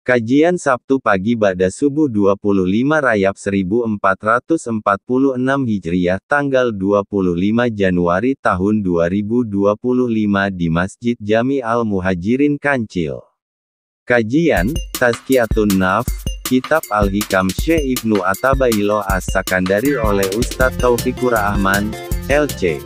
Kajian Sabtu pagi Ba'da Subuh 25 Rajab 1446 Hijriah tanggal 25 Januari tahun 2025 di Masjid Jami Al-Muhajirin Kancil. Kajian, Tazkiyatun Nafs, Kitab Al-Hikam Syekh Ibnu Atabaillah As-Sakandari oleh Ustadz Taufikur Rahman, LC.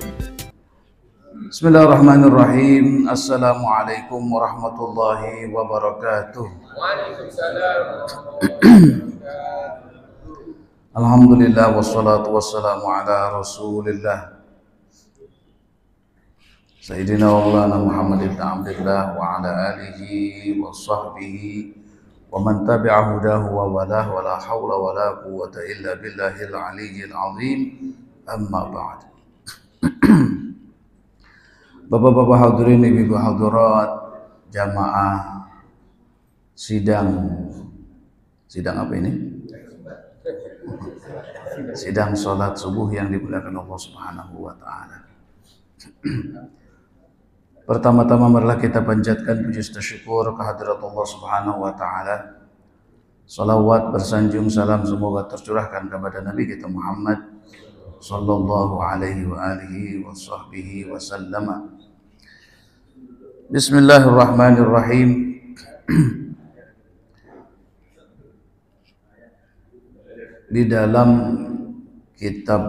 Bismillahirrahmanirrahim. Assalamualaikum warahmatullahi wabarakatuh. Waalaikumsalam. Alhamdulillah wassalatu wassalamu ala Rasulillah Sayyidina Maulana Muhammad ibn Abdullah wa ala alihi wa sahbihi wa man tabi'a hudahu wa walah wa la hawla wa la quwwata illa billahil aliyyil azim. Amma ba'd. Bapak-bapak hadirin, ibu-ibu hadirat, jamaah sidang apa ini? Sidang sholat subuh yang dimuliakan Allah Subhanahu wa taala. Pertama-tama marilah kita panjatkan puji syukur kehadirat Allah Subhanahu wa taala. Salawat bersanjung salam semoga tercurahkan kepada Nabi kita Muhammad sallallahu alaihi wa alihi wa sahbihi wa sallama. Bismillahirrahmanirrahim. Di dalam kitab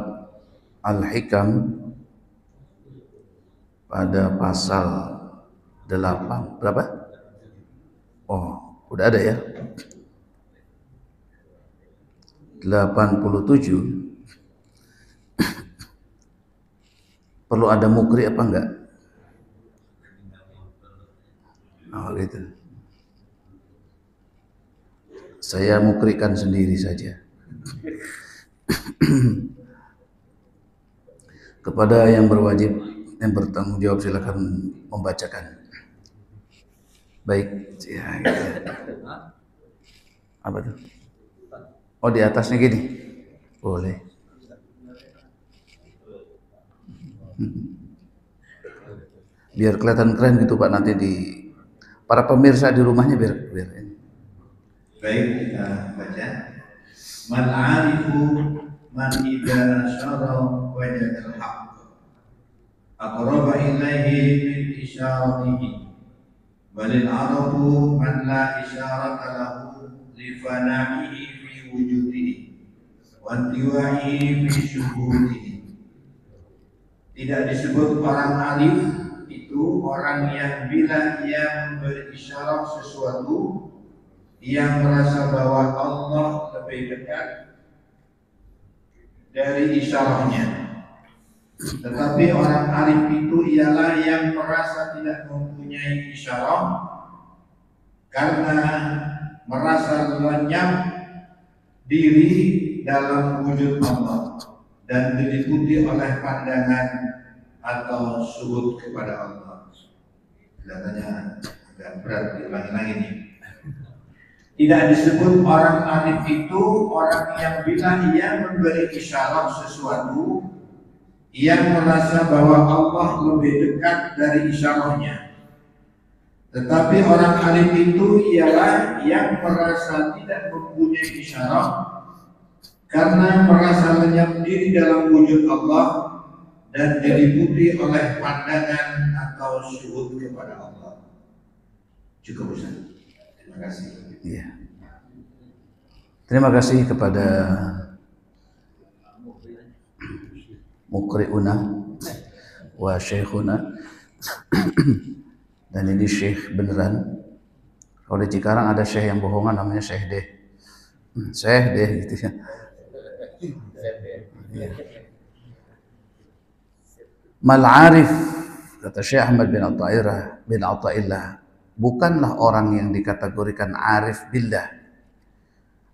Al-Hikam pada pasal 8 berapa? Oh, udah ada ya? 87. Perlu ada mukri apa enggak? Oh gitu. Saya mukrikan sendiri saja. Kepada yang berwajib, yang bertanggung jawab silakan membacakan. Baik, ya, gitu. Apa tuh? Oh, di atasnya gini. Boleh. Biar kelihatan keren gitu Pak, nanti di para pemirsa di rumahnya biar ini. Baik, kita baca. Man 'arifu man idza syara wajada al-haqq aqraba ilaihi min isyaratihi walil 'arafu man la isyarata lahu li fana'ihi fi wujudihi wa intiwa'ihi fi syuhudihi. Tidak disebut orang arif itu orang yang bila ia memberi isyarat sesuatu yang merasa bahwa Allah lebih dekat dari isyaratnya. Tetapi orang arif itu ialah yang merasa tidak mempunyai isyarat karena merasa lenyap diri dalam wujud Allah dan diliputi oleh pandangan atau syuhud kepada Allah. Kelihatannya agak berat, diulangi lagi nih. Tidak disebut orang arif itu orang yang bila ia memberi isyarat sesuatu yang merasa bahwa Allah lebih dekat dari isyaratnya. Tetapi orang arif itu ialah yang merasa tidak mempunyai isyarat karena merasa lenyap diri dalam wujud Allah dan diliputi oleh pandangan atau syuhud kepada Allah. Cukup Ustaz. Terima kasih. Ya. Terima kasih kepada Mukri'una wa Syekhuna. Dan ini Syekh beneran. Kalau di Cikarang ada Syekh yang bohongan namanya Syekh Deh. Syekh Deh gitu ya. Ya. Mal-arif, kata Syekh Ahmad bin Athaillah, bukanlah orang yang dikategorikan arif billah.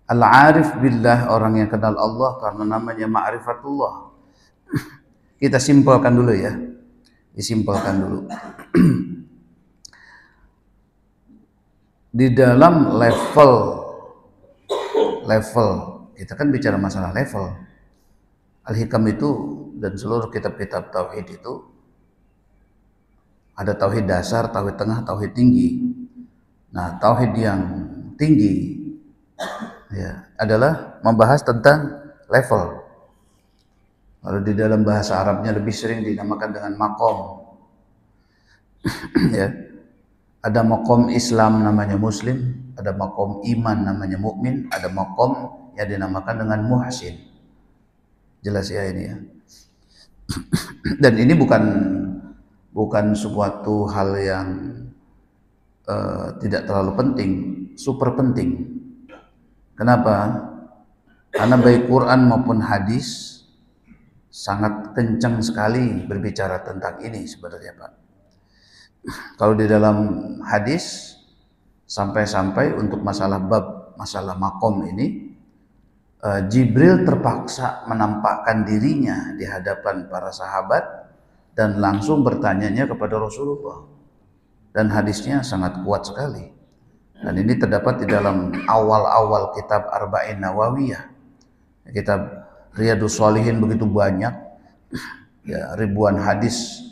Al-arif billah orang yang kenal Allah karena namanya ma'rifatullah. Kita simpulkan dulu ya. Disimpulkan dulu. Di dalam level kita kan bicara masalah level. Al-Hikam itu dan seluruh kitab-kitab tauhid itu ada tauhid dasar, tauhid tengah, tauhid tinggi. Nah, tauhid yang tinggi ya adalah membahas tentang level. Kalau di dalam bahasa Arabnya lebih sering dinamakan dengan makom. Ya. Ada makom Islam namanya muslim, ada makom iman namanya mukmin, ada makom yang dinamakan dengan muhsin. Jelas ya ini ya. Dan ini bukan suatu hal yang tidak terlalu penting, super penting. Kenapa? Karena baik Quran maupun hadis sangat kencang sekali berbicara tentang ini sebenarnya Pak. Kalau di dalam hadis sampai-sampai untuk masalah makom ini, Jibril terpaksa menampakkan dirinya di hadapan para sahabat dan langsung bertanyanya kepada Rasulullah. Dan hadisnya sangat kuat sekali. Dan ini terdapat di dalam awal-awal kitab Arba'in Nawawiyah. Kitab Riyadhus Shalihin begitu banyak, ya, ribuan hadis.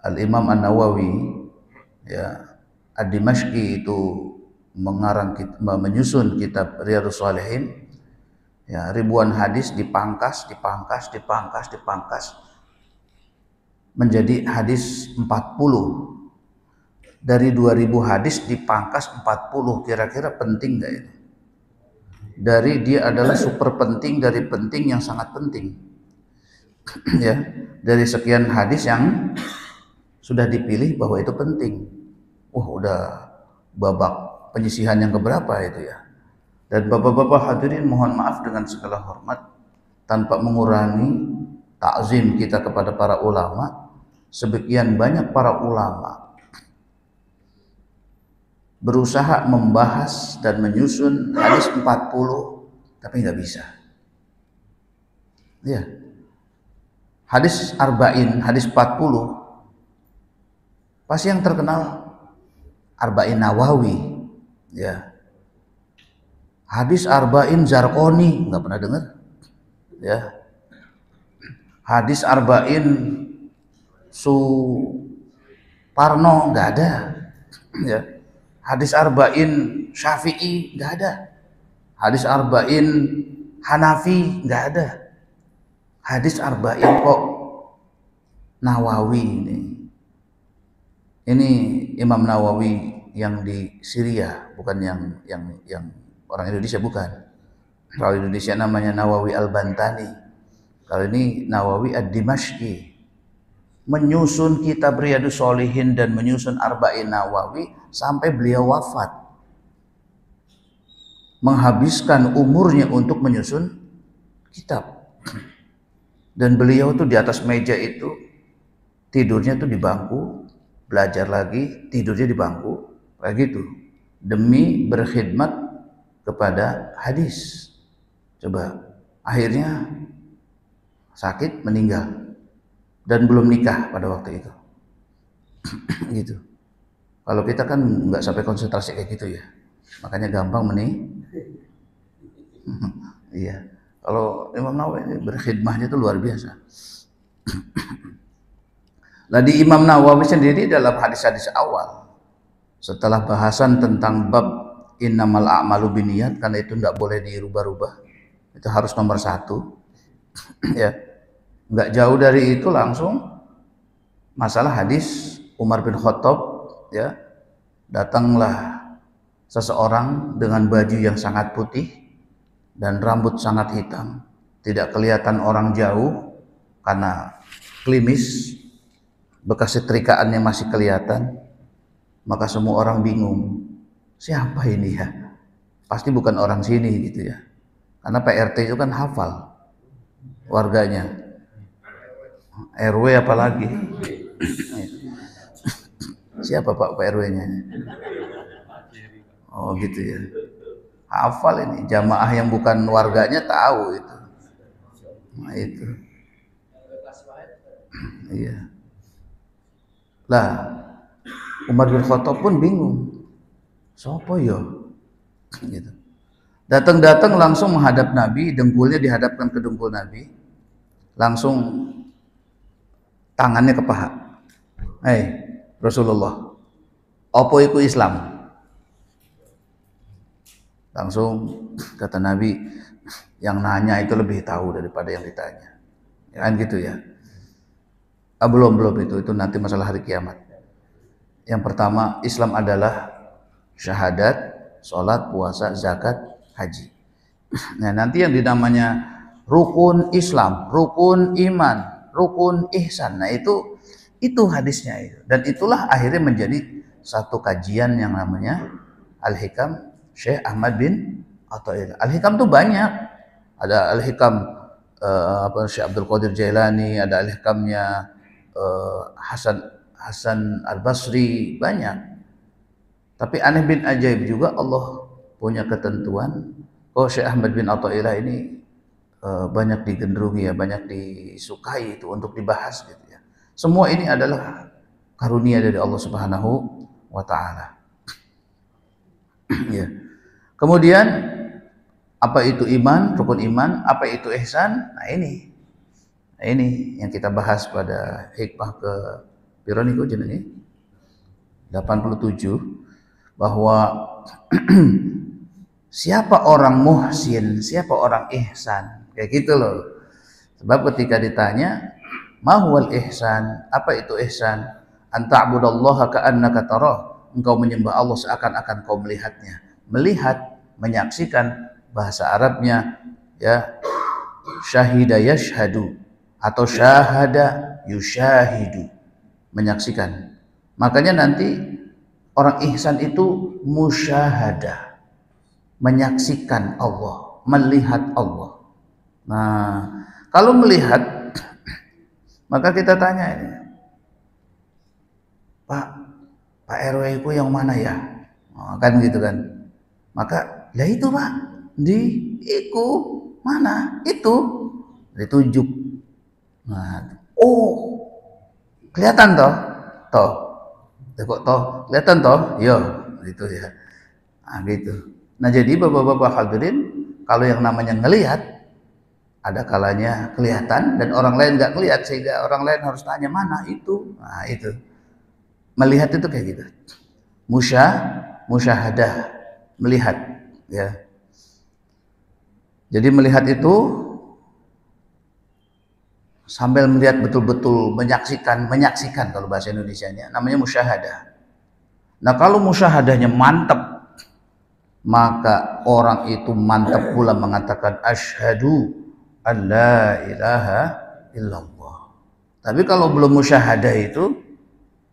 Al-Imam An-Nawawi, ya, Ad-Dimashqi itu menyusun kitab Riyadhus Shalihin, ya, ribuan hadis dipangkas menjadi hadis 40. Dari 2000 hadis dipangkas 40, kira-kira penting nggak itu? Dari dia adalah super penting dari penting yang sangat penting. Ya, dari sekian hadis yang sudah dipilih bahwa itu penting. Udah babak penyisihan yang keberapa itu ya. Dan bapak-bapak hadirin mohon maaf dengan segala hormat, tanpa mengurangi takzim kita kepada para ulama, sebegian banyak para ulama berusaha membahas dan menyusun hadis 40 tapi nggak bisa. Ya. Hadis Arba'in, hadis 40 pasti yang terkenal Arba'in Nawawi, ya. Hadis Arba'in Zarqoni nggak pernah dengar, ya. Hadis Arba'in Suparno nggak ada, ya. Hadis Arba'in Syafi'i nggak ada. Hadis Arba'in Hanafi nggak ada. Hadis Arba'in kok Nawawi ini. Ini Imam Nawawi yang di Syria, bukan yang orang Indonesia, bukan. Kalau Indonesia namanya Nawawi Al-Bantani. Kalau ini Nawawi Ad-Dimashqi. Menyusun kitab Riyadhus Shalihin dan menyusun Arba'in Nawawi sampai beliau wafat. Menghabiskan umurnya untuk menyusun kitab. Dan beliau tuh di atas meja itu tidurnya tuh di bangku, belajar lagi, tidurnya di bangku, kayak gitu. Demi berkhidmat kepada hadis. Coba, akhirnya sakit, meninggal. Dan belum nikah pada waktu itu. Gitu. Kalau kita kan nggak sampai konsentrasi kayak gitu ya. Makanya gampang Iya. Kalau Imam Nawawi berkhidmahnya itu luar biasa. Nah, di Imam Nawawi sendiri dalam hadis-hadis awal, setelah bahasan tentang bab innamal a'malu binniyat, karena itu tidak boleh dirubah-rubah, itu harus nomor 1. Ya, nggak jauh dari itu langsung masalah hadis Umar bin Khattab, ya, datanglah seseorang dengan baju yang sangat putih dan rambut sangat hitam, tidak kelihatan orang jauh karena klimis, bekas setrikaannya masih kelihatan. Maka semua orang bingung, siapa ini ya? Pasti bukan orang sini gitu ya, karena PRT itu kan hafal warganya, RW apalagi. Siapa Pak RW-nya? Oh gitu ya, hafal ini. Jamaah yang bukan warganya tahu itu. Nah itu. Iya. Lah, Umar bin Khattab pun bingung. Sopo yo? Gitu. Datang langsung menghadap Nabi, dengkulnya dihadapkan ke dengkul Nabi. Langsung tangannya ke paha. Hei Rasulullah, apa iku Islam? Langsung kata Nabi, yang nanya itu lebih tahu daripada yang ditanya. Ya kan gitu ya. Belum itu nanti masalah hari kiamat. Yang pertama, Islam adalah syahadat, sholat, puasa, zakat, haji. Nah, nanti yang dinamanya rukun Islam, rukun iman, rukun ihsan. Nah, itu hadisnya itu. Dan itulah akhirnya menjadi satu kajian yang namanya Al-Hikam Syekh Ahmad bin Athaillah. Al-Hikam tuh banyak. Ada Al-Hikam Syekh Abdul Qadir Jailani, ada Al-Hikamnya Hasan Al-Basri, banyak. Tapi aneh bin ajaib juga, Allah punya ketentuan. Syekh Ahmad bin Athaillah ini banyak digendrungi ya, banyak disukai itu untuk dibahas gitu ya. Semua ini adalah karunia dari Allah Subhanahu wa taala. Ya. Kemudian apa itu iman, rukun iman, apa itu ihsan? Nah ini yang kita bahas pada hikmah ke pironiku jenenge 87, bahwa siapa orang muhsin, siapa orang ihsan, kayak gitu loh. Sebab ketika ditanya mahwal ihsan, apa itu ihsan? Anta'budallaha ka'annaka tarah, engkau menyembah Allah seakan-akan kau melihatnya. Melihat, menyaksikan, bahasa Arabnya ya syahida yashhadu atau syahada yushahidu, menyaksikan. Makanya nanti orang ihsan itu musyahadah, menyaksikan Allah, melihat Allah. Nah, kalau melihat, maka kita tanya ini, Pak RW itu yang mana ya? Kan gitu kan. Maka ya itu Pak, di iku mana? Itu ditunjuk. Nah, kelihatan toh? Kok toh? Kelihatan toh? Yo, gitu ya. Nah, gitu. Nah, jadi Bapak-bapak hadirin, kalau yang namanya ngelihat, ada kalanya kelihatan dan orang lain nggak ngelihat, sehingga orang lain harus tanya mana itu. Nah, itu. Melihat itu kayak gitu. Musyahadah, melihat ya. Jadi melihat itu sambil melihat betul-betul, menyaksikan kalau bahasa Indonesianya namanya musyahadah. Nah, kalau musyahadahnya mantap, maka orang itu mantap pula mengatakan asyhadu an la ilaha illallah. Tapi kalau belum musyahadah itu,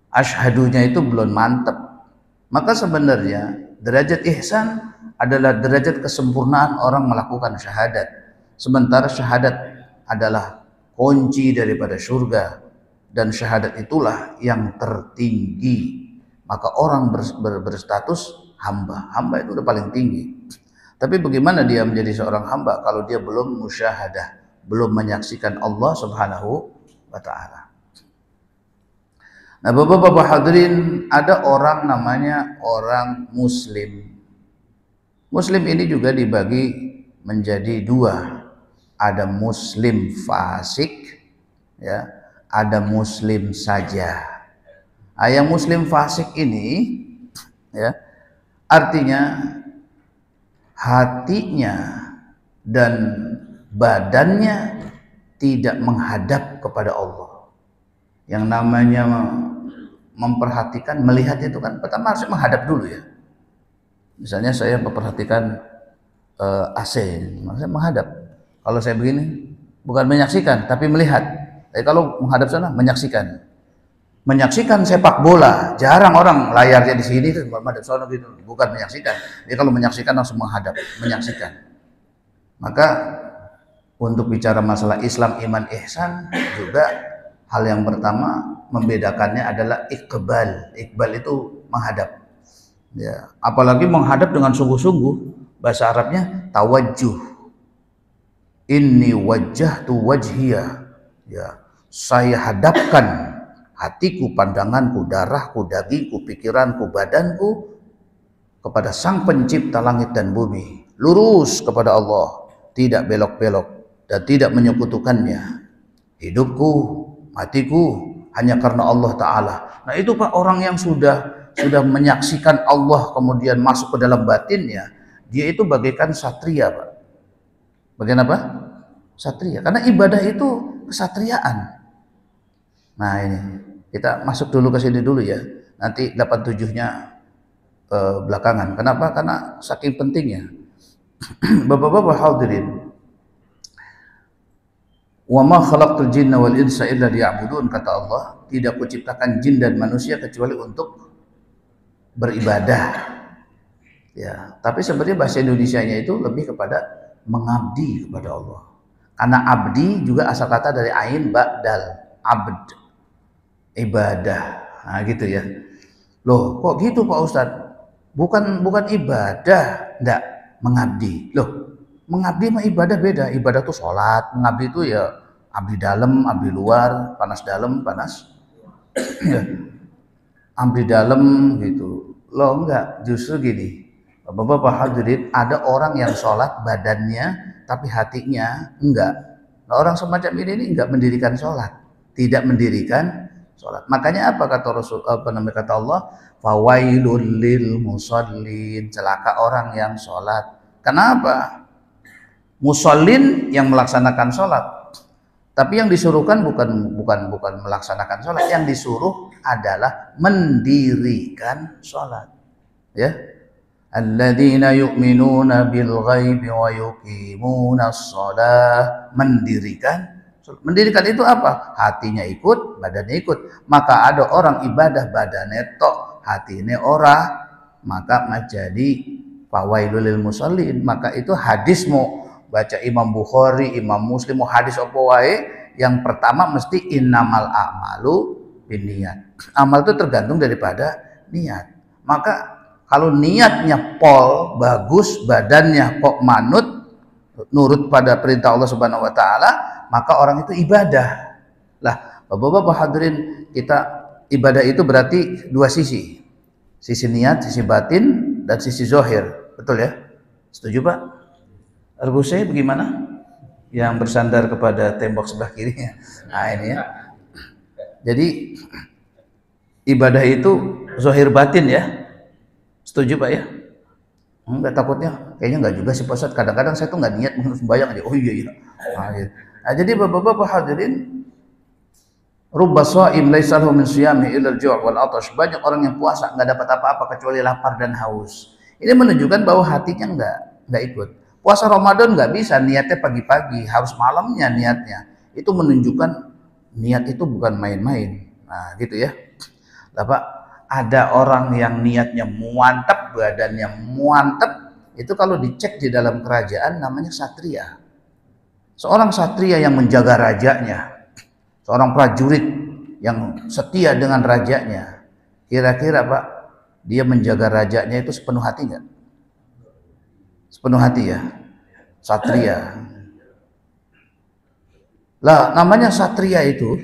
asyhadunya itu belum mantap. Maka sebenarnya derajat ihsan adalah derajat kesempurnaan orang melakukan syahadat. Sementara syahadat adalah kunci daripada surga, dan syahadat itulah yang tertinggi. Maka orang berstatus hamba. Hamba itu udah paling tinggi. Tapi bagaimana dia menjadi seorang hamba kalau dia belum musyahadah, belum menyaksikan Allah Subhanahu wa taala. Nah, Bapak-bapak hadirin, ada orang namanya orang muslim. Muslim ini juga dibagi menjadi dua. Ada muslim fasik, ya, ada muslim saja. Nah, yang muslim fasik ini, ya, artinya hatinya dan badannya tidak menghadap kepada Allah. Yang namanya memperhatikan, melihat itu kan pertama harus menghadap dulu ya. Misalnya saya memperhatikan AC, maksudnya menghadap. Kalau saya begini, bukan menyaksikan, tapi melihat. Tapi kalau menghadap sana, menyaksikan. Menyaksikan sepak bola, jarang orang layarnya di sini itu menghadap sana gitu, bukan menyaksikan. Jadi kalau menyaksikan langsung menghadap, menyaksikan. Maka untuk bicara masalah Islam, iman, ihsan juga hal yang pertama membedakannya adalah iqbal. Iqbal itu menghadap. Ya, apalagi menghadap dengan sungguh-sungguh. Bahasa Arabnya tawajjuh. Inni wajjahtu wajhiya. Ya, saya hadapkan hatiku, pandanganku, darahku, dagingku, pikiranku, badanku kepada Sang Pencipta langit dan bumi. Lurus kepada Allah, tidak belok-belok dan tidak menyekutukannya. Hidupku, matiku hanya karena Allah Ta'ala. Nah, itu Pak, orang yang sudah menyaksikan Allah kemudian masuk ke dalam batinnya, dia itu bagaikan satria, Pak. Bagian apa? Satria. Karena ibadah itu kesatriaan. Nah ini, kita masuk dulu ke sini dulu ya. Nanti 87-nya belakangan. Kenapa? Karena saking pentingnya. Bapak-bapak hadirin. Wa ma khalaqtul jinna wal insa illa liya'budun, kata Allah, tidak kuciptakan jin dan manusia kecuali untuk beribadah. Ya, tapi sebenarnya bahasa Indonesianya itu lebih kepada mengabdi kepada Allah. Karena abdi juga asal kata dari ain ba dal, abd, ibadah. Nah, gitu ya. Loh, kok gitu Pak Ustadz? Bukan ibadah, enggak, mengabdi. Loh, mengabdi sama ibadah beda. Ibadah tuh sholat, mengabdi itu ya abdi dalam, abdi luar, panas dalam, panas ya, abdi dalam gitu. Loh enggak, justru gini, Bapak-bapak hadirin, ada orang yang sholat badannya tapi hatinya enggak. Nah, orang semacam ini enggak mendirikan sholat, tidak mendirikan sholat. Makanya apa kata Rasul, kata Allah, fawailul lil musallin, celaka orang yang sholat. Kenapa? Musallin yang melaksanakan sholat, tapi yang disuruhkan bukan melaksanakan sholat, yang disuruh adalah mendirikan sholat. Ya, alladzina yu'minuna bil ghaibi wa yuqimuna shalah, mendirikan itu apa? Hatinya ikut, badannya ikut. Maka ada orang ibadah badannya tok, hatinya ora, maka menjadi fawailul lil musallin. Maka itu hadismu baca Imam Bukhari, Imam Muslim, hadis apa wae, yang pertama mesti innamal a'malu binniyat. Amal itu tergantung daripada niat. Maka kalau niatnya pol, bagus, badannya kok manut, nurut pada perintah Allah Subhanahu wa taala, maka orang itu ibadah. Lah, Bapak-bapak hadirin, kita ibadah itu berarti dua sisi. Sisi niat, sisi batin, dan sisi zahir. Betul ya? Setuju, Pak? Argo saya bagaimana? Yang bersandar kepada tembok sebelah kirinya. Nah, ini ya. Jadi ibadah itu zahir batin ya. Setuju Pak ya? Enggak, takutnya kayaknya enggak juga sih Pak Ustadz. Kadang-kadang saya tuh enggak niat sembahyang aja. Oh iya. Nah, jadi Bapak-bapak hadirin, rubba shaim laisa lahu min siyami illa al-ju' wal 'atash. Banyak orang yang puasa enggak dapat apa-apa kecuali lapar dan haus. Ini menunjukkan bahwa hatinya enggak ikut. Puasa Ramadan nggak bisa niatnya pagi-pagi, harus malamnya niatnya. Itu menunjukkan niat itu bukan main-main. Nah, gitu ya. Lah Pak, ada orang yang niatnya muantep, badannya muantep, itu kalau dicek di dalam kerajaan namanya satria. Seorang satria yang menjaga rajanya, seorang prajurit yang setia dengan rajanya. Kira-kira Pak, dia menjaga rajanya itu sepenuh hati nggak? Sepenuh hati ya, satria. Lah namanya satria itu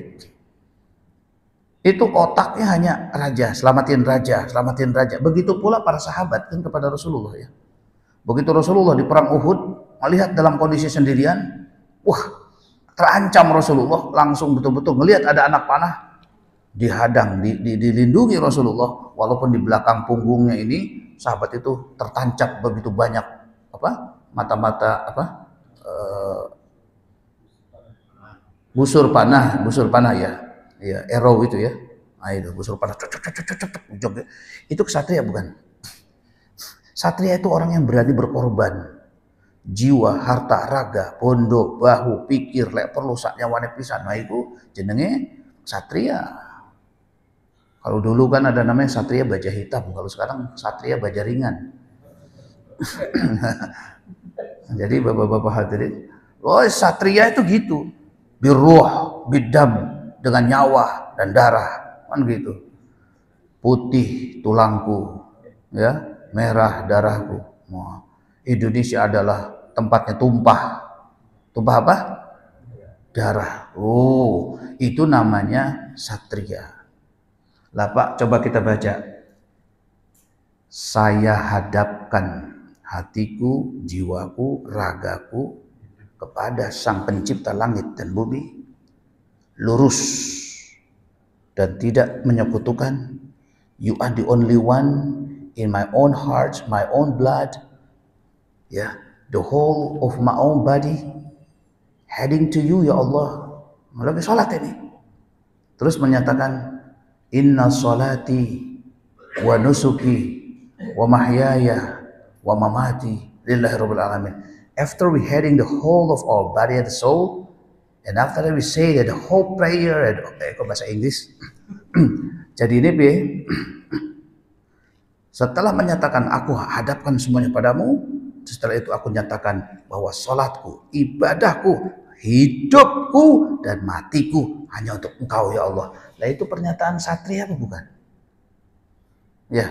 otaknya hanya raja, selamatin raja. Begitu pula para sahabat kan kepada Rasulullah ya. Begitu Rasulullah di perang Uhud melihat dalam kondisi sendirian, wah, terancam Rasulullah, langsung betul-betul melihat ada anak panah, dihadang, dilindungi Rasulullah, walaupun di belakang punggungnya ini sahabat itu tertancap begitu banyak mata-mata busur panah ya, arrow itu ya. Nah, itu busur panah, itu kesatria bukan? Satria itu orang yang berani berkorban, jiwa, harta, raga, pondok, bahu, pikir, lek perlu sak nyawane pisan. Nah, itu jenenge satria. Kalau dulu kan ada namanya satria baja hitam, kalau sekarang satria baja ringan. Jadi bapak-bapak hadirin, satria itu gitu, biruh, bidam, dengan nyawa dan darah, kan gitu. Putih tulangku, ya, merah darahku. Indonesia adalah tempatnya tumpah apa? Darah. Oh, itu namanya satria. Lah Pak, coba kita baca. Saya hadapkan hatiku, jiwaku, ragaku kepada Sang Pencipta langit dan bumi, lurus dan tidak menyekutukan. You are the only one in my own heart, my own blood. Ya, the whole of my own body heading to you ya Allah. Lagi sholat ini. Terus menyatakan inna sholati wa nusuki wa mahyaya wa mamati lillahi rabbil alamin. After we heading the whole of our body and soul, and after that we say that the whole prayer, kok bahasa Inggris? Jadi ini be, setelah menyatakan aku hadapkan semuanya padamu, setelah itu aku nyatakan bahwa sholatku, ibadahku, hidupku dan matiku hanya untuk Engkau ya Allah. Nah itu pernyataan satria apa bukan? Ya,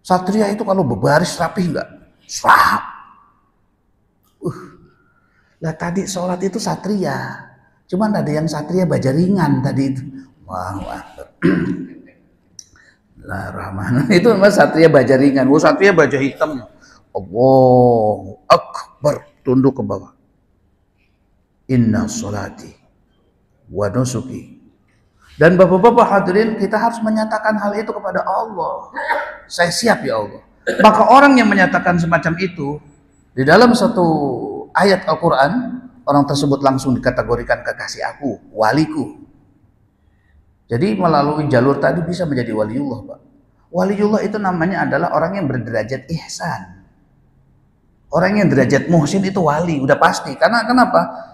satria itu kalau berbaris rapi enggak? Swap. Lah tadi sholat itu satria, cuman ada yang satria baja ringan tadi itu. Allahu Akbar. Lah Rahman itu mas satria baja ringan, satria baja hitam. Allahu Akbar, tunduk ke bawah. Inna sholati wa nusuki. Dan bapak-bapak hadirin, kita harus menyatakan hal itu kepada Allah. Saya siap ya Allah. Maka orang yang menyatakan semacam itu di dalam satu ayat Al-Quran, orang tersebut langsung dikategorikan kekasih aku, waliku. Jadi melalui jalur tadi bisa menjadi waliullah, Pak. Waliullah itu namanya adalah orang yang berderajat ihsan. Orang yang derajat muhsin itu wali, udah pasti. Karena kenapa?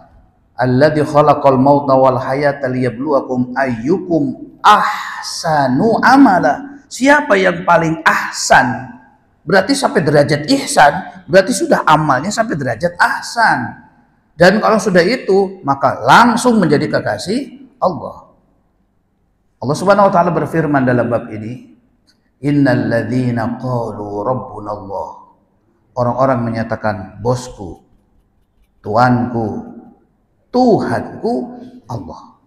Alladzi khalaqal mauta wal hayata liyabluwakum ayyukum ahsanu amala. Siapa yang paling ahsan? Berarti sampai derajat ihsan, berarti sudah amalnya sampai derajat ahsan. Dan kalau sudah itu, maka langsung menjadi kekasih Allah. Allah Subhanahu wa taala berfirman dalam bab ini, innal ladzina qalu rabbunallah. Orang-orang menyatakan bosku, tuanku, Tuhanku Allah.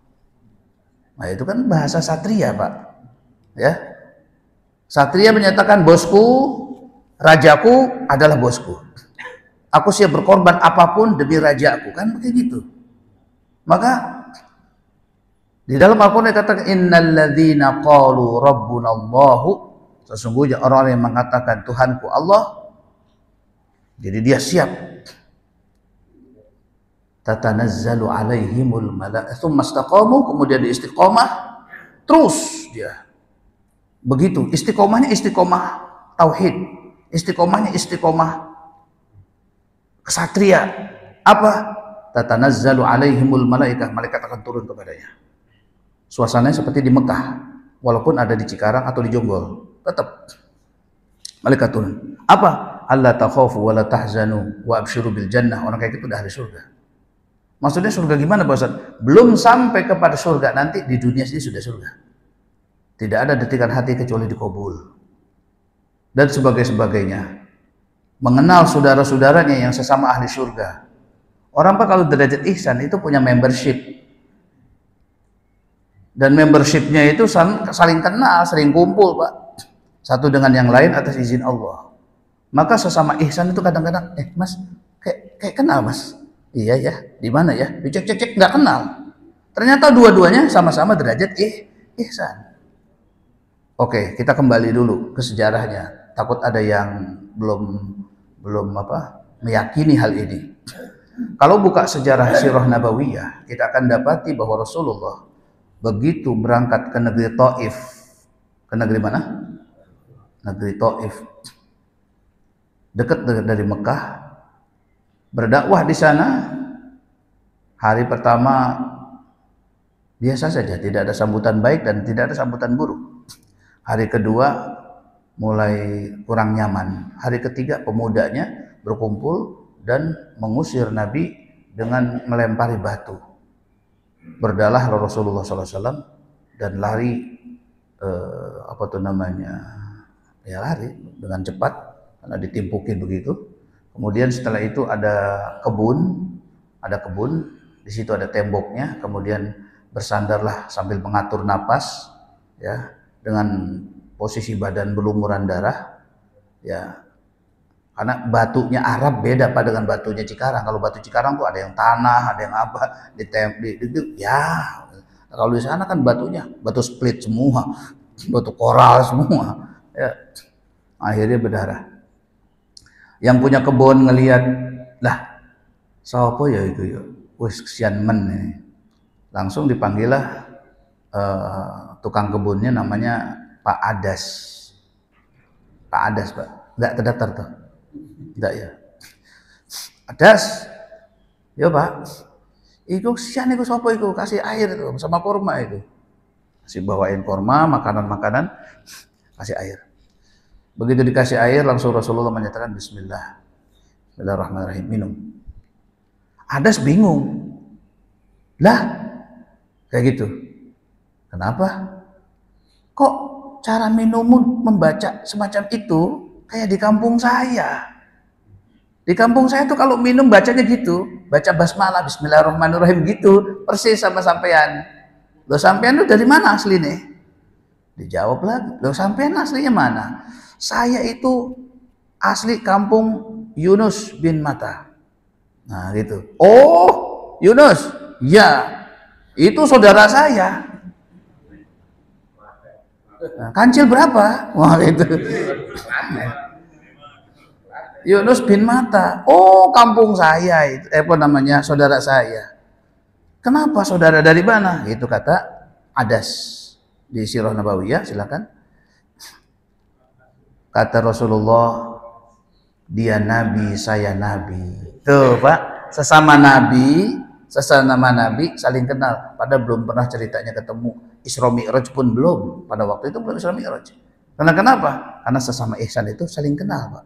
Nah, itu kan bahasa satria, Pak. Ya. Satria menyatakan bosku, rajaku adalah bosku. Aku siap berkorban apapun demi rajaku, kan begitu. Maka di dalam Al-Qur'an dikatakan innal ladzina qalu rabbunallahu, sesungguhnya orang yang mengatakan Tuhanku Allah, jadi dia siap. Tatanazzalu alaihimul malaa'ikatu tsumma istaqamu, kemudian di istiqomah terus dia. Begitu, istiqomahnya istiqomah tauhid, istiqomahnya istiqomah kesatria. Apa? Tatanazzalu alaihimul malaikah, malaikat akan turun kepadanya. Suasananya seperti di Mekah, walaupun ada di Cikarang atau di Jonggol, tetap malaikat turun. Apa? Alla takhafu wa la tahzanu wa absyiru bil jannah. Orang kayak gitu udah ahli surga. Maksudnya surga gimana Pak Ustaz? Belum sampai kepada surga, nanti di dunia sini sudah surga. Tidak ada detikan hati kecuali dikabul. Dan sebagainya. Mengenal saudara-saudaranya yang sesama ahli surga. Orang Pak kalau derajat ihsan itu punya membership. Dan membershipnya itu saling kenal, sering kumpul Pak. Satu dengan yang lain atas izin Allah. Maka sesama ihsan itu kadang-kadang, Mas, kayak kenal Mas. Iya ya, di mana ya? Dicek-cek nggak kenal. Ternyata dua-duanya sama-sama derajat ihsan. Oke, kita kembali dulu ke sejarahnya. Takut ada yang belum meyakini hal ini. Kalau buka sejarah Sirah Nabawiyah, kita akan dapati bahwa Rasulullah begitu berangkat ke negeri Taif. Ke negeri mana? Negeri Taif. Dekat dari Mekah. Berdakwah di sana, hari pertama biasa saja, tidak ada sambutan baik dan tidak ada sambutan buruk. Hari kedua mulai kurang nyaman. Hari ketiga pemudanya berkumpul dan mengusir Nabi dengan melempari batu. Berdalah Rasulullah SAW dan lari lari dengan cepat karena ditimpukin begitu. Kemudian setelah itu ada kebun, di situ ada temboknya, kemudian bersandarlah sambil mengatur napas, ya, dengan posisi badan berlumuran darah, ya, karena batunya Arab beda Pak dengan batunya Cikarang. Kalau batu Cikarang tuh ada yang tanah, ada yang apa, ya, kalau di sana kan batunya batu split semua, batu koral semua, ya, akhirnya berdarah. Yang punya kebun ngelihat, lah, sapa ya itu ya? Wis kesian men ini. Langsung dipanggillah tukang kebunnya, namanya Pak Adas. Pak Adas, Pak. Enggak terdaftar tuh. Enggak ya. Adas. Ya, Pak. Iku kesian iku sapa iku? Kasih air itu sama kurma itu. Kasih bawain kurma, makanan-makanan, kasih air. Begitu dikasih air, langsung Rasulullah menyatakan Bismillah. Bismillahirrahmanirrahim, minum. Adas bingung. Lah, kayak gitu. Kenapa? Kok cara minum membaca semacam itu kayak di kampung saya? Di kampung saya tuh kalau minum bacanya gitu, baca basmalah, Bismillahirrahmanirrahim gitu, persis sama sampean. Loh sampean tuh dari mana aslinya? Dijawab lagi, loh sampean aslinya mana? Saya itu asli kampung Yunus bin Matta. Nah gitu. Oh, Yunus, ya, itu saudara saya. Nah, kancil berapa? Wah itu. Yunus bin Matta. Oh, kampung saya itu. Apa namanya? Saudara saya. Kenapa saudara dari mana? Itu kata Adas di Sirah Nabawiyah, silakan. Kata Rasulullah, dia nabi, saya nabi. Tuh Pak, sesama nabi saling kenal. Padahal belum pernah ceritanya ketemu. Isra Mi'raj pun belum. Pada waktu itu belum Isra Mi'raj. Karena kenapa? Karena sesama ihsan itu saling kenal, Pak.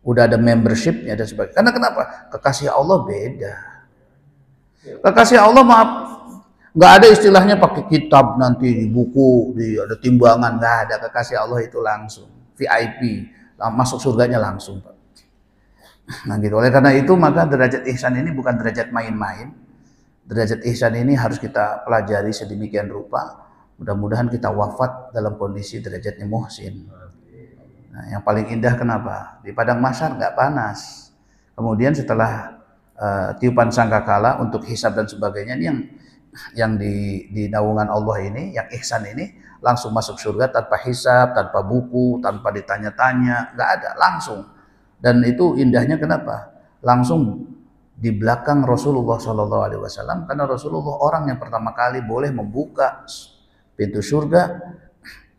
Udah ada membershipnya dan sebagainya. Karena kenapa? Kekasih Allah beda. Kekasih Allah, maaf, nggak ada istilahnya pakai kitab nanti di buku, ada timbangan, nggak ada. Kekasih Allah itu langsung VIP, masuk surganya langsung, Pak. Nah gitu. Oleh karena itu maka derajat ihsan ini bukan derajat main-main. Derajat ihsan ini harus kita pelajari sedemikian rupa. Mudah-mudahan kita wafat dalam kondisi derajatnya muhsin. Nah, yang paling indah kenapa? Di padang mahsyar nggak panas. Kemudian setelah tiupan sangkakala untuk hisab dan sebagainya, ini yang di naungan Allah ini, yang ihsan ini, langsung masuk surga tanpa hisab, tanpa buku, tanpa ditanya-tanya, nggak ada, langsung. Dan itu indahnya kenapa? Langsung di belakang Rasulullah SAW, karena Rasulullah orang yang pertama kali boleh membuka pintu surga,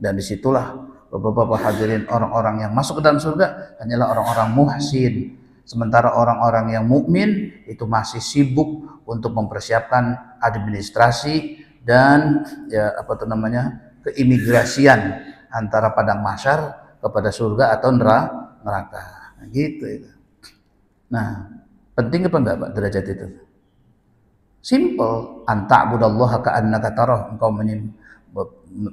dan disitulah Bapak-bapak hadirin, orang-orang yang masuk ke dalam surga hanyalah orang-orang muhsin. Sementara orang-orang yang mukmin itu masih sibuk untuk mempersiapkan administrasi dan ya apa itu namanya, keimigrasian antara padang mahsyar kepada surga atau neraka. Nah, gitu itu. Nah, penting apa enggak Pak derajat itu? Simple, anta'budallaha ka'annaka tarah, engkau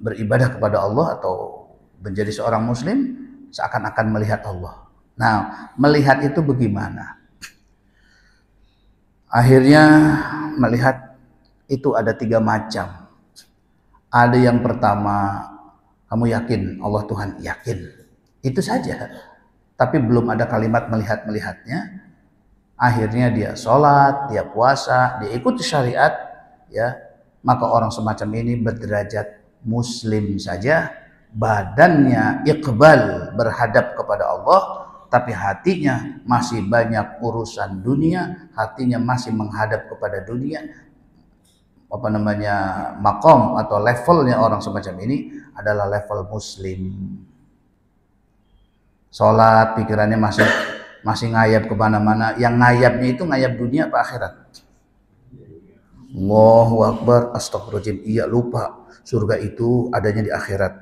beribadah kepada Allah atau menjadi seorang muslim seakan-akan melihat Allah. Nah, melihat itu bagaimana? Akhirnya melihat itu ada 3 macam. Ada yang pertama, kamu yakin Allah Tuhan? Yakin. Itu saja. Tapi belum ada kalimat melihatnya. Akhirnya dia sholat, dia puasa, dia ikut syariat, ya. Maka orang semacam ini berderajat muslim saja, badannya iqbal berhadap kepada Allah, tapi hatinya masih banyak urusan dunia, hatinya masih menghadap kepada dunia. Apa namanya, makom atau levelnya orang semacam ini adalah level muslim. Sholat, pikirannya masih ngayap kemana-mana. Yang ngayapnya itu ngayap dunia apa akhirat? Allahu Akbar, astagfirullahaladzim, iya lupa surga itu adanya di akhirat.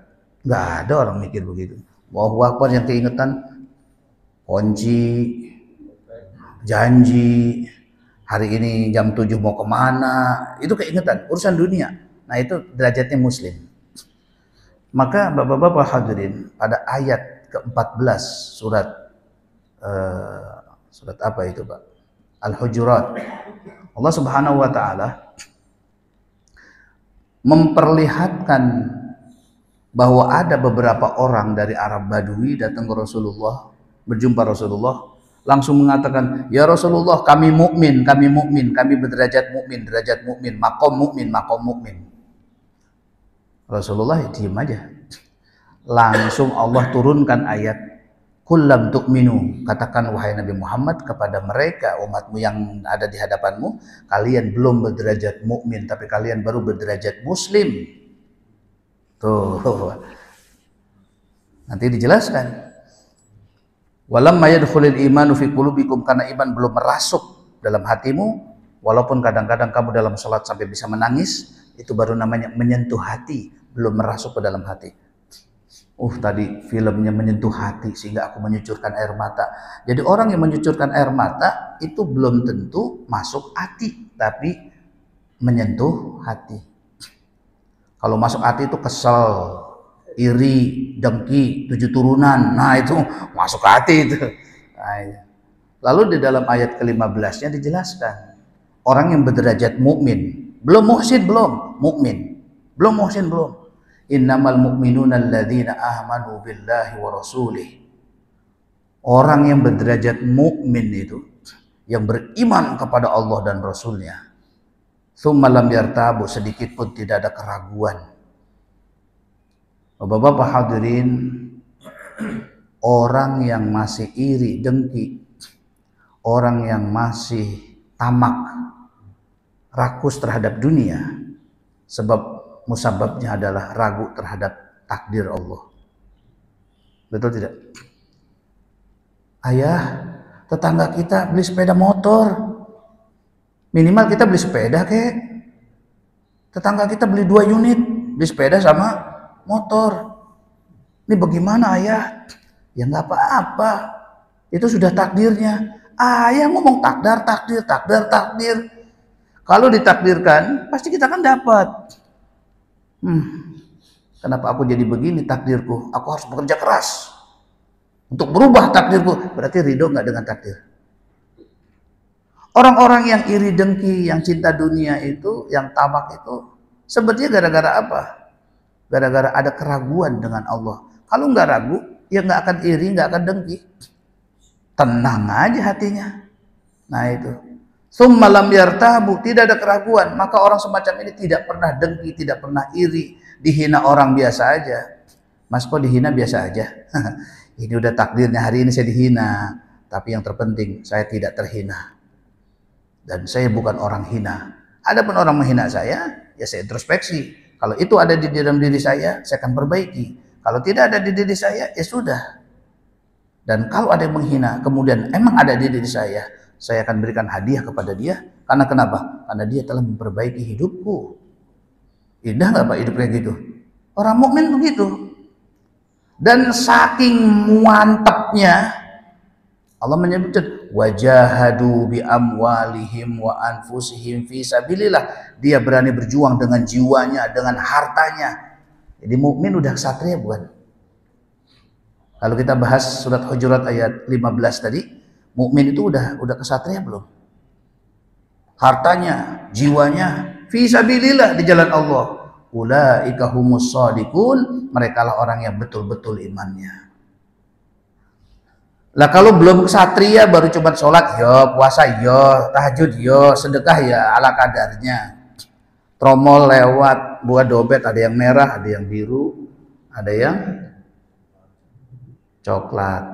Nggak ada orang mikir begitu. Allahu Akbar, yang keingetan kunci, janji, hari ini jam 7 mau kemana, itu keingetan, urusan dunia. Nah itu derajatnya muslim. Maka bapak-bapak hadirin, pada ayat ke-14 surat apa itu Pak? Al-Hujurat. Allah Subhanahu wa taala memperlihatkan bahwa ada beberapa orang dari Arab Badui datang ke Rasulullah, berjumpa Rasulullah, langsung mengatakan, "Ya Rasulullah, kami mukmin, kami berderajat mukmin, makom mukmin." Rasulullah diam aja. Langsung Allah turunkan ayat, Qul lam tu'minu, katakan wahai Nabi Muhammad kepada mereka umatmu yang ada di hadapanmu, kalian belum berderajat mukmin, tapi kalian baru berderajat muslim. Tuh. Nanti dijelaskan. Walamma yadkhulul imanu fi qulubikum, karena iman belum merasuk dalam hatimu, walaupun kadang-kadang kamu dalam salat sampai bisa menangis, itu baru namanya menyentuh hati, belum merasuk ke dalam hati. Tadi filmnya menyentuh hati sehingga aku menyucurkan air mata. Jadi orang yang menyucurkan air mata itu belum tentu masuk hati, tapi menyentuh hati. Kalau masuk hati itu kesel, iri, dengki, 7 turunan. Nah itu masuk hati itu. Nah, lalu di dalam ayat ke-15-nya dijelaskan orang yang berderajat mukmin, belum muhsin, belum mukmin, belum muhsin, belum. Innamal mu'minuna alladzina amanu billahi wa rasulih. Orang yang berderajat mukmin itu yang beriman kepada Allah dan Rasulnya. Tsumma lam yartabu, sedikit pun tidak ada keraguan. Bapak-bapak hadirin, orang yang masih iri, dengki, orang yang masih tamak, rakus terhadap dunia, sebab musababnya adalah ragu terhadap takdir Allah. Betul tidak? Ayah, tetangga kita beli sepeda motor, minimal kita beli sepeda kek. Tetangga kita beli 2 unit, beli sepeda sama motor. Ini bagaimana ayah? Ya nggak apa-apa, itu sudah takdirnya. Ayah ngomong takdir. Kalau ditakdirkan, pasti kita kan dapat. Kenapa aku jadi begini takdirku? Aku harus bekerja keras untuk berubah takdirku. Berarti ridho nggak dengan takdir? Orang-orang yang iri dengki, yang cinta dunia itu, yang tamak itu, sebetulnya gara-gara apa? Gara-gara ada keraguan dengan Allah. Kalau nggak ragu, ya nggak akan iri, nggak akan dengki. Tenang aja hatinya. Nah itu. Tsumma lam yartabu, tidak ada keraguan, maka orang semacam ini tidak pernah dengki, tidak pernah iri, dihina orang biasa aja. Mas kok dihina biasa aja? Ini udah takdirnya, hari ini saya dihina, tapi yang terpenting saya tidak terhina. Dan saya bukan orang hina. Adapun orang menghina saya, ya saya introspeksi. Kalau itu ada di dalam diri saya akan perbaiki. Kalau tidak ada di diri saya, ya sudah. Dan kalau ada yang menghina, kemudian emang ada di diri saya akan berikan hadiah kepada dia. Karena kenapa? Karena dia telah memperbaiki hidupku. Indah nggak Pak hidup kayak gitu? Orang mukmin begitu. Dan saking mantapnya Allah menyebutkan wajahadu bi amwalihim wa anfusihim fi sabilillah. Dia berani berjuang dengan jiwanya, dengan hartanya. Jadi mukmin udah ksatria bukan? Kalau kita bahas surat Hujurat ayat 15 tadi, mukmin itu udah kesatria belum? Hartanya, jiwanya fi sabilillah, di jalan Allah. Ulaika humus shadiqun, merekalah orang yang betul-betul imannya. Lah kalau belum kesatria baru cuma sholat yo, puasa yo, tahajud yo, sedekah ya ala kadarnya. Tromol lewat, buat dompet ada yang merah, ada yang biru, ada yang coklat.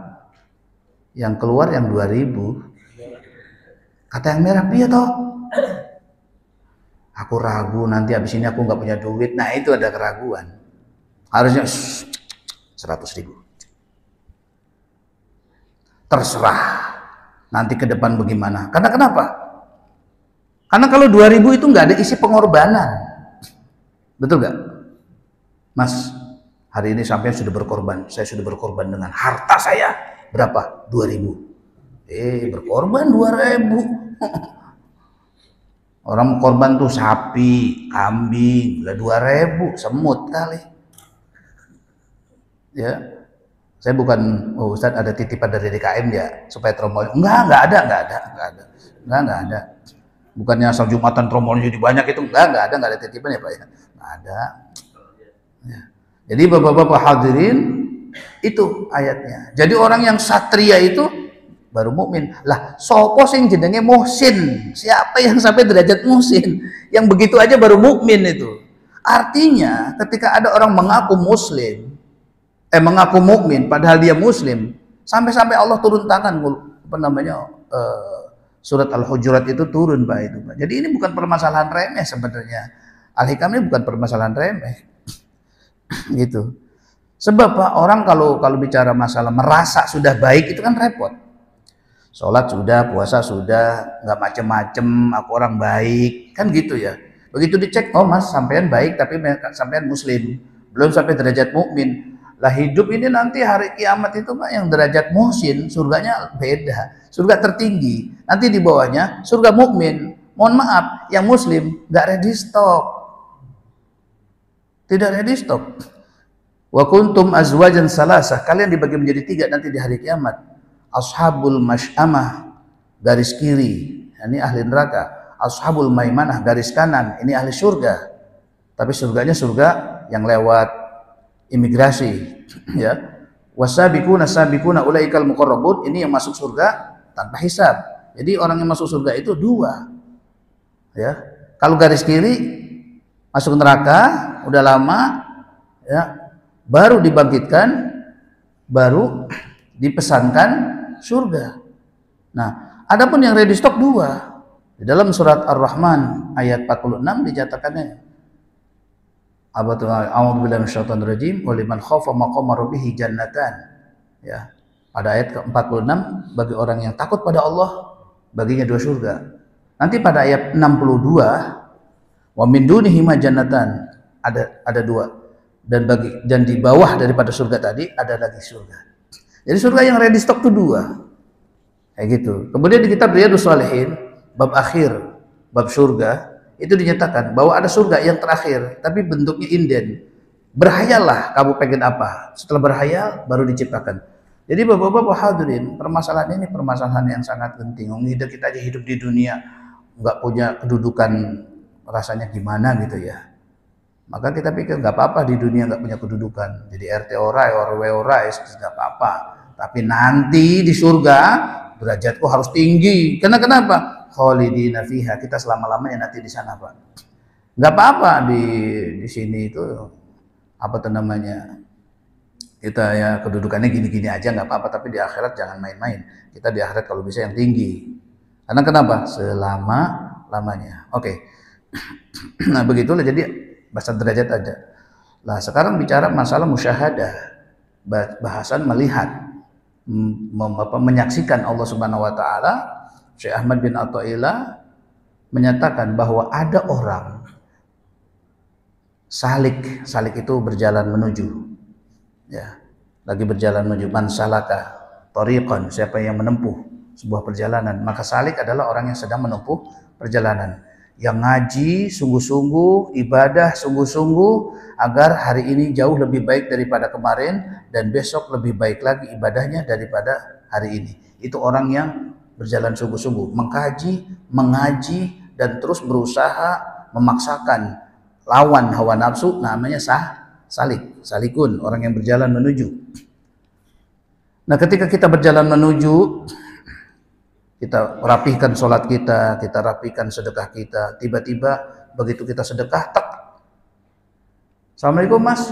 Yang keluar yang 2000. Kata yang merah, piye toh? Aku ragu nanti habis ini aku nggak punya duit. Nah itu ada keraguan. Harusnya 100.000. Terserah nanti ke depan bagaimana. Karena kenapa? Karena kalau 2000 itu nggak ada isi pengorbanan. Betul nggak? Mas, hari ini sampai sudah berkorban. Saya sudah berkorban dengan harta saya. Berapa? 2000. Berkorban 2000. Orang korban tuh sapi, kambing, 2000, semut kali. Ya, saya bukan Ustadz ada titipan dari DKM ya supaya tromol. Enggak ada. Bukannya asal Jumatan tromolnya jadi banyak itu, enggak ada titipan ya Pak ya. Enggak ada. Ya. Jadi Bapak-bapak hadirin, itu ayatnya. Jadi orang yang satria itu baru mukmin. Lah sopo sing jenenge muhsin? Siapa yang sampai derajat muhsin? Yang begitu aja baru mukmin itu. Artinya ketika ada orang mengaku muslim, mengaku mukmin padahal dia muslim, Sampai-sampai Allah turun tangan, apa namanya, surat Al-Hujurat itu turun Pak itu Pak. Jadi ini bukan permasalahan remeh sebenarnya. Al-Hikam ini bukan permasalahan remeh. Gitu. Sebab Pak, orang kalau bicara masalah merasa sudah baik itu kan repot. Sholat sudah, puasa sudah, nggak macem-macem, aku orang baik, kan gitu ya. Begitu dicek, oh mas, sampean baik tapi sampean muslim, belum sampai derajat mukmin. Lah hidup ini nanti hari kiamat itu Pak, yang derajat muhsin, surganya beda, surga tertinggi. Nanti di bawahnya surga mukmin. Mohon maaf, yang muslim nggak ready stock, tidak ready stock. Wa kuntum azwajan salasah, kalian dibagi menjadi 3 nanti di hari kiamat. Ashabul masy'amah, garis kiri, ini ahli neraka. Ashabul maimanah, garis kanan, ini ahli surga. Tapi surganya surga yang lewat imigrasi, ya. Wasabiquna sabiquna ulaikal muqarrabun, ini yang masuk surga tanpa hisab. Jadi orang yang masuk surga itu 2. Ya. Kalau garis kiri masuk neraka udah lama, ya. Baru dibangkitkan, baru dipesankan surga. Nah, adapun yang ready stock 2. Di dalam surat Ar-Rahman ayat 46 dinyatakannya, A'udzubillahi minasyaitonir rajim, wa liman khafa maqama rabbih jannatan. Ya. Pada ayat ke-46, bagi orang yang takut pada Allah, baginya 2 surga. Nanti pada ayat 62, wa min dunihi jannatan, ada 2. Dan di bawah daripada surga tadi ada lagi surga. Jadi surga yang ready stock itu 2. Kayak gitu. Kemudian di kitab Riyadhus Shalihin, bab akhir, bab surga, itu dinyatakan bahwa ada surga yang terakhir, tapi bentuknya inden. Berhayalah kamu pengen apa. Setelah berhayal, baru diciptakan. Jadi bapak-bapak hadirin, permasalahan ini permasalahan yang sangat penting. Kita aja hidup di dunia, nggak punya kedudukan, rasanya gimana gitu ya. Maka kita pikir nggak apa-apa di dunia nggak punya kedudukan. Jadi RT orai, RW orai, nggak apa-apa. Tapi nanti di surga derajatku harus tinggi. Kenapa? Khalidina fiha, kita selama-lamanya nanti di sana Pak. Nggak apa-apa di sini itu apa tuh namanya, kita ya kedudukannya gini-gini aja nggak apa-apa. Tapi di akhirat jangan main-main. Kita di akhirat kalau bisa yang tinggi. Karena kenapa? Selama-lamanya. Oke. Nah begitulah, jadi bahasa derajat aja. Nah sekarang bicara masalah musyahadah, bahasan melihat, menyaksikan Allah Subhanahu Wa Taala. Syekh Ahmad bin Athaillah menyatakan bahwa ada orang salik itu berjalan menuju, ya, lagi berjalan menuju, man salaka tariqan, siapa yang menempuh sebuah perjalanan, maka salik adalah orang yang sedang menempuh perjalanan, yang ngaji sungguh-sungguh, ibadah sungguh-sungguh agar hari ini jauh lebih baik daripada kemarin dan besok lebih baik lagi ibadahnya daripada hari ini. Itu orang yang berjalan sungguh-sungguh, mengkaji, mengaji, dan terus berusaha memaksakan lawan hawa nafsu, namanya salikun, orang yang berjalan menuju. Nah ketika kita berjalan menuju, kita rapihkan sholat kita rapihkan sedekah kita, tiba-tiba begitu kita sedekah, tak, Assalamualaikum mas,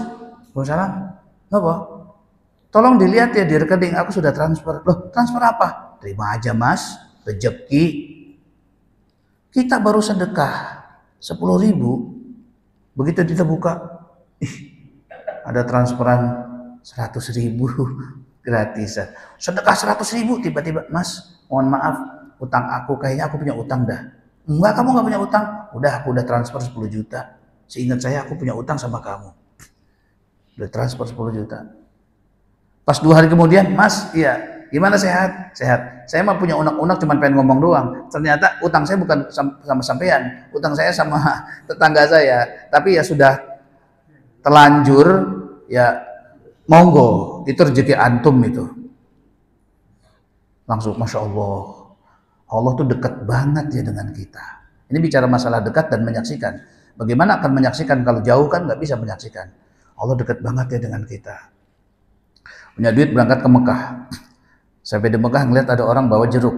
waalaikumsalam, apa? Tolong dilihat ya di rekening, aku sudah transfer. Loh transfer apa? Terima aja mas, rezeki. Kita baru sedekah 10.000, begitu kita buka, ada transferan 100.000 gratisan. Sedekah 100.000, tiba-tiba mas, mohon maaf, utang aku, kayaknya aku punya utang dah. Enggak, kamu nggak punya utang. Udah, aku udah transfer 10 juta. Seingat saya aku punya utang sama kamu. Udah transfer 10 juta. Pas 2 hari kemudian, mas, iya. Gimana sehat? Sehat. Saya mah punya unek-unek cuma pengen ngomong doang. Ternyata utang saya bukan sama sampean, utang saya sama tetangga saya. Tapi ya sudah terlanjur, ya monggo, itu rezeki antum itu. Langsung Masya Allah. Allah tuh dekat banget ya dengan kita. Ini bicara masalah dekat dan menyaksikan. Bagaimana akan menyaksikan kalau jauh kan nggak bisa menyaksikan. Allah dekat banget ya dengan kita. Punya duit berangkat ke Mekah. Sampai di Mekah ngeliat ada orang bawa jeruk.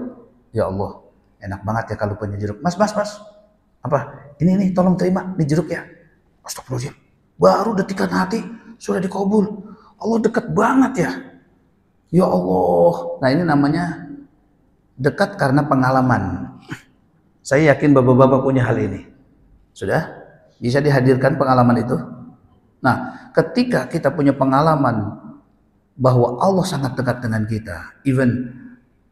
Ya Allah, enak banget ya kalau punya jeruk. Mas. Apa? Ini nih, tolong terima, ini jeruk ya. Astagfirullahaladzim. Baru detikan hati, sudah dikabul. Allah dekat banget ya. Ya Allah. Nah ini namanya dekat karena pengalaman. Saya yakin bapak-bapak punya hal ini. Sudah? Bisa dihadirkan pengalaman itu? Nah, ketika kita punya pengalaman bahwa Allah sangat dekat dengan kita, even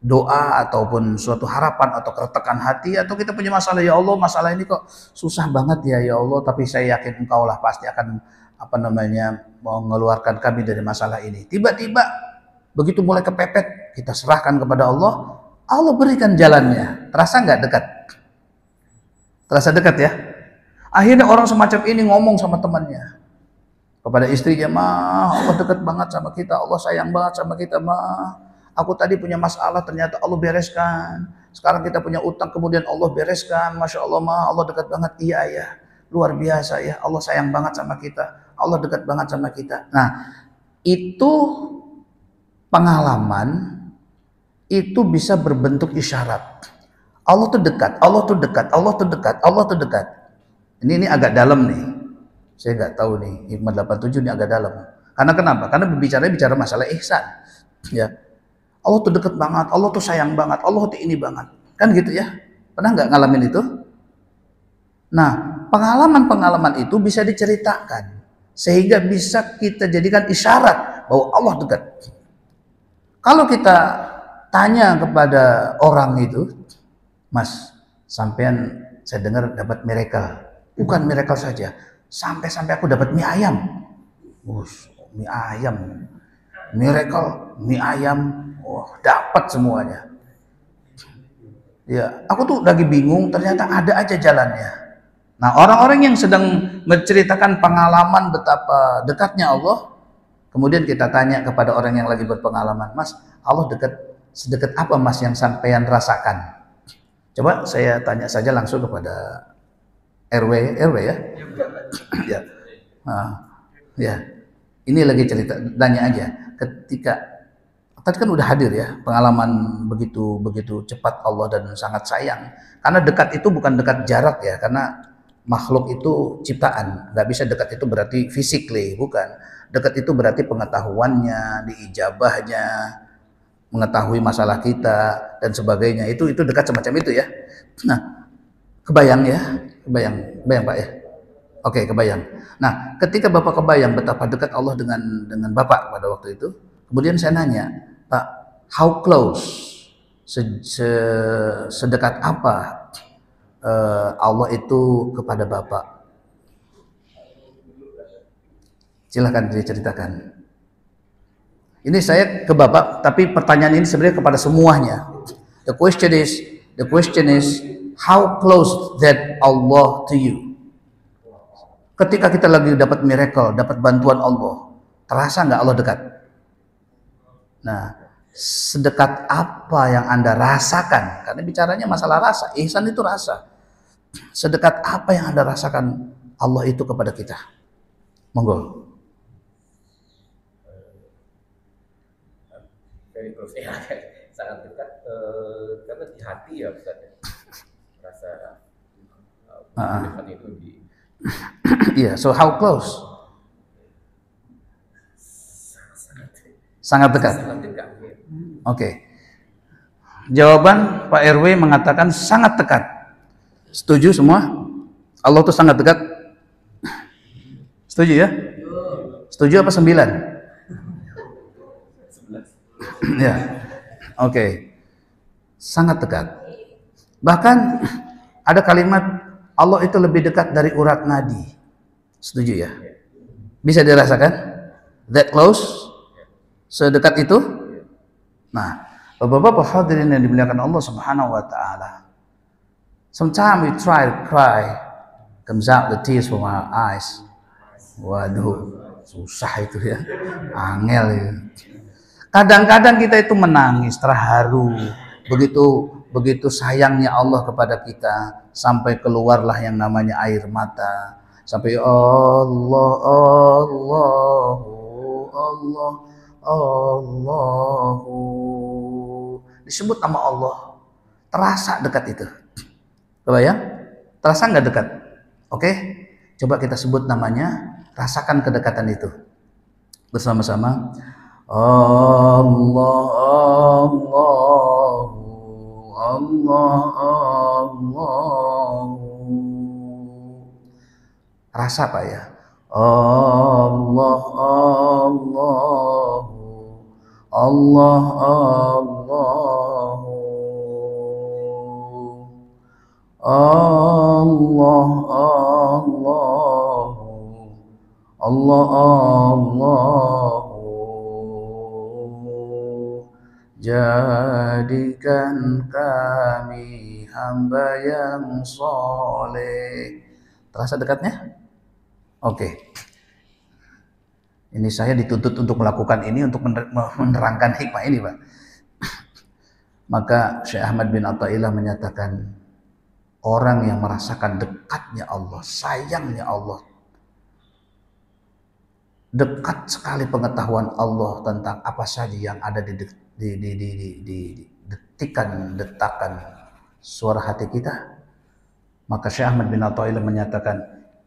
doa ataupun suatu harapan atau keretakan hati, atau kita punya masalah, ya Allah masalah ini kok susah banget ya Allah, tapi saya yakin Engkau lah pasti akan mengeluarkan kami dari masalah ini. Tiba-tiba begitu mulai kepepet, kita serahkan kepada Allah, Allah berikan jalannya. Terasa nggak dekat? Terasa dekat ya? Akhirnya orang semacam ini ngomong sama temannya, kepada istrinya, "Ma, Allah dekat banget sama kita, Allah sayang banget sama kita, Ma. Aku tadi punya masalah, ternyata Allah bereskan. Sekarang kita punya utang, kemudian Allah bereskan. Masya Allah, Ma, Allah dekat banget." "Iya ya, luar biasa ya, Allah sayang banget sama kita, Allah dekat banget sama kita." Nah, itu pengalaman, itu bisa berbentuk isyarat. Allah tuh dekat, Allah tuh dekat, Allah tuh dekat, Allah tuh dekat. Ini agak dalam nih. Saya nggak tahu nih, hikmah 87 ini agak dalam. Karena kenapa? Karena bicara masalah ihsan. Ya, Allah tuh deket banget, Allah tuh sayang banget, Allah tuh ini banget. Kan gitu ya? Pernah nggak ngalamin itu? Nah, pengalaman-pengalaman itu bisa diceritakan. Sehingga bisa kita jadikan isyarat bahwa Allah dekat. Kalau kita tanya kepada orang itu, "Mas, sampean saya dengar dapat miracle." Bukan miracle saja. Sampai aku dapat mie ayam. Mie ayam. Miracle, mie ayam. Dapat semuanya. Ya, aku tuh lagi bingung, ternyata ada aja jalannya. Nah, orang-orang yang sedang menceritakan pengalaman betapa dekatnya Allah, kemudian kita tanya kepada orang yang lagi berpengalaman, "Mas, Allah dekat, sedekat apa Mas yang sampean rasakan?" Coba saya tanya saja langsung kepada RW ya. Ya. Ya. Ini lagi cerita, tanya aja. Ketika tadi kan udah hadir ya, pengalaman begitu cepat Allah dan sangat sayang. Karena dekat itu bukan dekat jarak ya, karena makhluk itu ciptaan. Nggak bisa dekat itu berarti physically, bukan. Dekat itu berarti pengetahuannya, diijabahnya, mengetahui masalah kita dan sebagainya. Itu dekat semacam itu ya. Nah, kebayang ya? Kebayang Pak ya? Oke, kebayang. Nah, ketika Bapak kebayang betapa dekat Allah dengan Bapak pada waktu itu, kemudian saya nanya, "Pak, how close? Sedekat apa Allah itu kepada Bapak?" Silahkan diceritakan. Ini saya ke Bapak, tapi pertanyaan ini sebenarnya kepada semuanya. The question is, how close that Allah to you? Ketika kita lagi dapat miracle, dapat bantuan Allah, terasa nggak Allah dekat? Nah, sedekat apa yang Anda rasakan? Karena bicaranya masalah rasa, ihsan itu rasa. Sedekat apa yang Anda rasakan Allah itu kepada kita? Monggo. Sangat dekat karena di hati ya Ustaz. Rasa dekat itu di Iya, so how close? Sangat dekat. Ya. Oke. Jawaban Pak RW mengatakan sangat dekat. Setuju semua? Allah itu sangat dekat? Setuju ya? Setuju apa 9? Ya. Oke. Sangat dekat. Bahkan ada kalimat Allah itu lebih dekat dari urat nadi. Setuju ya? Bisa dirasakan? That close? Sedekat itu? Nah, Bapak-bapak hadirin yang dimuliakan Allah Subhanahu wa taala. Sometimes we try to cry, comes out the tears from our eyes. Waduh, susah itu ya. Angel ya. Kadang-kadang kita itu menangis terharu. Begitu sayangnya Allah kepada kita, sampai keluarlah yang namanya air mata, sampai Allah disebut nama Allah, terasa dekat itu. Kebayang? Terasa nggak dekat? Oke, coba kita sebut namanya, rasakan kedekatan itu bersama-sama. Allah, Allahu, Allah, Allahu. Rasa Pak ya. Allah, Allahu, Allah, Allahu, Allah, Allahu, Allah, Allahu. Jadikan kami hamba yang soleh. Terasa dekatnya? Oke. Ini saya dituntut untuk melakukan ini untuk menerangkan hikmah ini, Pak. Maka Syekh Ahmad bin Athaillah menyatakan, orang yang merasakan dekatnya Allah, sayangnya Allah, dekat sekali pengetahuan Allah tentang apa saja yang ada di detakan suara hati kita, maka Syekh Ahmad bin Athaillah menyatakan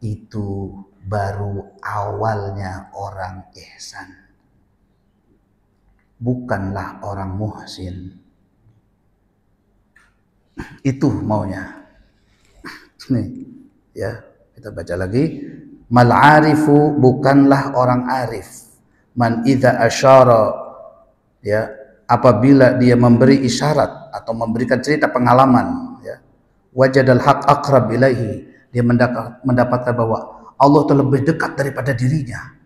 itu baru awalnya orang ihsan, bukanlah orang muhsin. Itu maunya. Nih, ya, kita baca lagi. Mal arifu, bukanlah orang arif. Man idza asyara, ya, apabila dia memberi isyarat atau memberikan cerita pengalaman, ya, wajadal haq aqrab ilaihi, dia mendapatkan bahwa Allah itu lebih dekat daripada dirinya,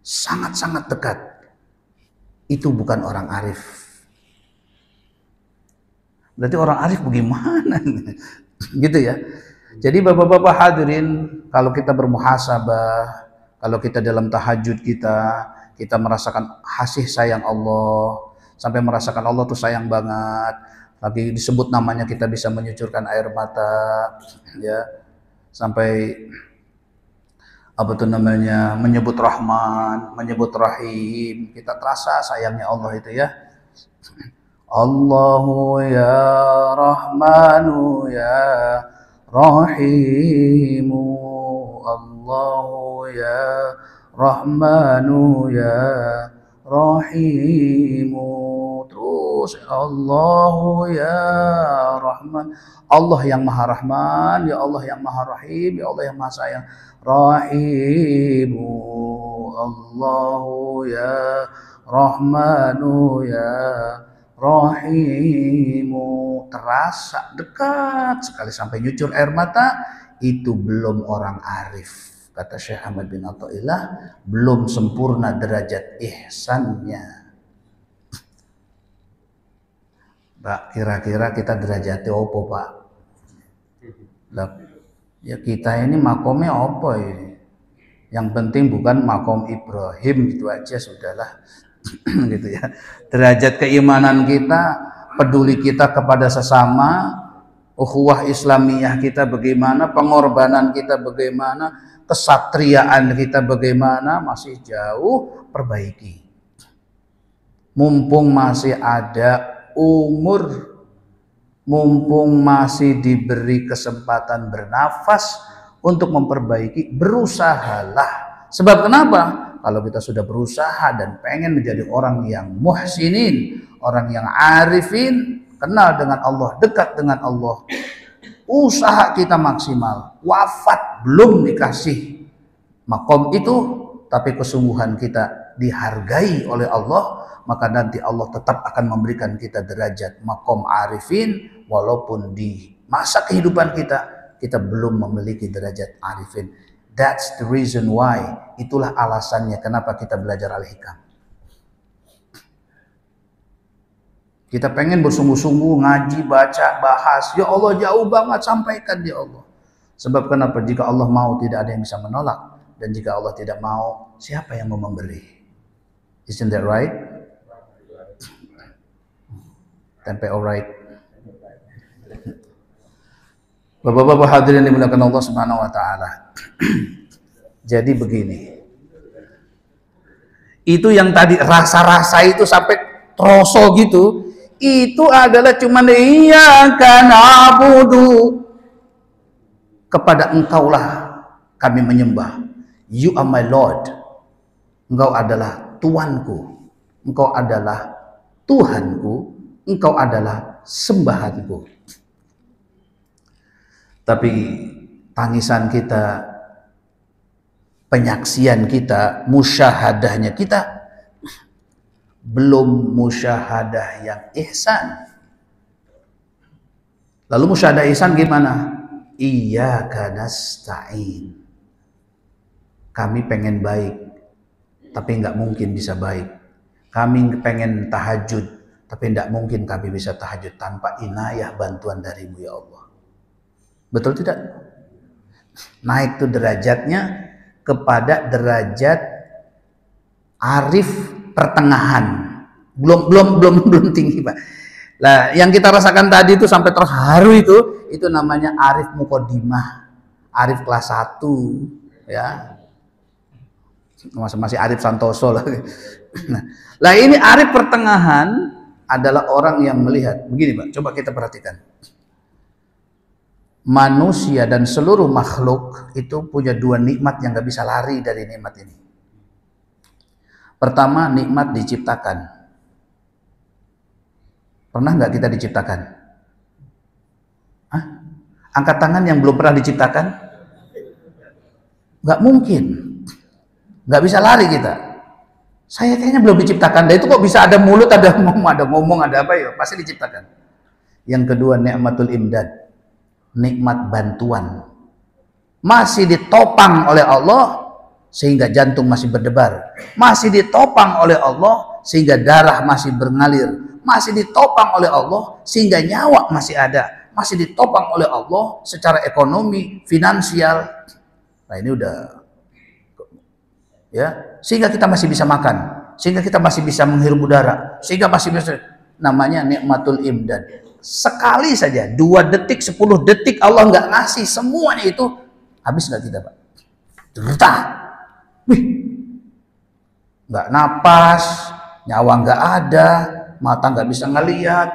sangat-sangat dekat. Itu bukan orang arif. Berarti orang arif bagaimana? Gitu ya. Jadi bapak-bapak hadirin, kalau kita bermuhasabah, kalau kita dalam tahajud kita merasakan kasih sayang Allah, sampai merasakan Allah tuh sayang banget. Lagi disebut namanya kita bisa menyucurkan air mata, ya, sampai apa tuh namanya, menyebut Rahman, menyebut Rahim, kita terasa sayangnya Allah itu ya. Allahu ya Rahmanu ya Rahimu, Allahu ya Rahmanu ya Rahimu. Terus Allahu ya Rahman, Allah yang Maha Rahman, ya Allah yang Maha Rahim, ya Allah yang Maha Sayang. Rahimu, Allahu ya Rahmanu ya Rahimu. Terasa dekat sekali sampai nyucur air mata. Itu belum orang arif. Kata Syekh Ahmad bin Athaillah, belum sempurna derajat ihsannya. Pak, kira-kira kita derajatnya apa, Pak? Lah, ya kita ini makomnya apa ini? Yang penting bukan makom Ibrahim, itu aja sudahlah. Gitu ya. Derajat keimanan kita, peduli kita kepada sesama, ukhuwah Islamiyah kita bagaimana, pengorbanan kita bagaimana, kesatriaan kita bagaimana, masih jauh, perbaiki. Mumpung masih ada umur, mumpung masih diberi kesempatan bernafas untuk memperbaiki, berusahalah. Sebab kenapa? Kalau kita sudah berusaha dan pengen menjadi orang yang muhsinin, orang yang arifin, kenal dengan Allah, dekat dengan Allah, usaha kita maksimal. Wafat belum dikasih makom itu, tapi kesungguhan kita dihargai oleh Allah, maka nanti Allah tetap akan memberikan kita derajat makom arifin, walaupun di masa kehidupan kita belum memiliki derajat arifin. That's the reason why, itulah alasannya kenapa kita belajar Al-Hikam. Kita pengen bersungguh-sungguh ngaji, baca, bahas. Ya Allah, jauh banget, sampaikan ya Allah. Sebab kenapa? Jika Allah mau, tidak ada yang bisa menolak. Dan jika Allah tidak mau, siapa yang mau memberi? Isn't that right? Tempe alright. Bapak-bapak hadirin dimuliakan Allah Subhanahu wa taala. Jadi begini. Itu yang tadi rasa-rasa itu sampai troso gitu, itu adalah cuman iyyaka na'budu, kepada engkaulah kami menyembah. You are my Lord. Engkau adalah Tuanku. Engkau adalah Tuhanku, Engkau adalah sembahanku. Tapi tangisan kita, penyaksian kita, musyahadahnya kita belum musyahadah yang ihsan. Lalu musyahadah ihsan gimana? Iyyaka nasta'in. Kami pengen baik, tapi nggak mungkin bisa baik. Kami pengen tahajud, tapi tidak mungkin kami bisa tahajud tanpa inayah bantuan darimu ya Allah. Betul tidak? Naik tuh derajatnya kepada derajat arif pertengahan. Belum tinggi, Pak. Lah, yang kita rasakan tadi itu sampai terharu itu namanya arif muqaddimah, arif kelas 1, ya. Masih Arif Santoso lah. Nah, ini arif pertengahan adalah orang yang melihat. Begini, Pak, coba kita perhatikan. Manusia dan seluruh makhluk itu punya dua nikmat yang gak bisa lari dari nikmat ini. Pertama, nikmat diciptakan. Pernah nggak kita diciptakan? Hah? Angkat tangan yang belum pernah diciptakan? Nggak mungkin. Nggak bisa lari kita. Saya kayaknya belum diciptakan. Dan itu kok bisa ada mulut, ada ngomong, ada apa ya? Pasti diciptakan. Yang kedua, nikmatul imdad. Nikmat bantuan. Masih ditopang oleh Allah sehingga jantung masih berdebar. Masih ditopang oleh Allah sehingga darah masih mengalir. Masih ditopang oleh Allah sehingga nyawa masih ada. Masih ditopang oleh Allah secara ekonomi, finansial. Nah, ini udah, ya, sehingga kita masih bisa makan, sehingga kita masih bisa menghirup udara, sehingga masih bisa, namanya nikmatul imdad. Sekali saja 2 detik, 10 detik Allah nggak ngasih semuanya itu, habis nggak kita, Pak? Derita, wih, nggak napas, nyawa nggak ada, mata nggak bisa ngelihat,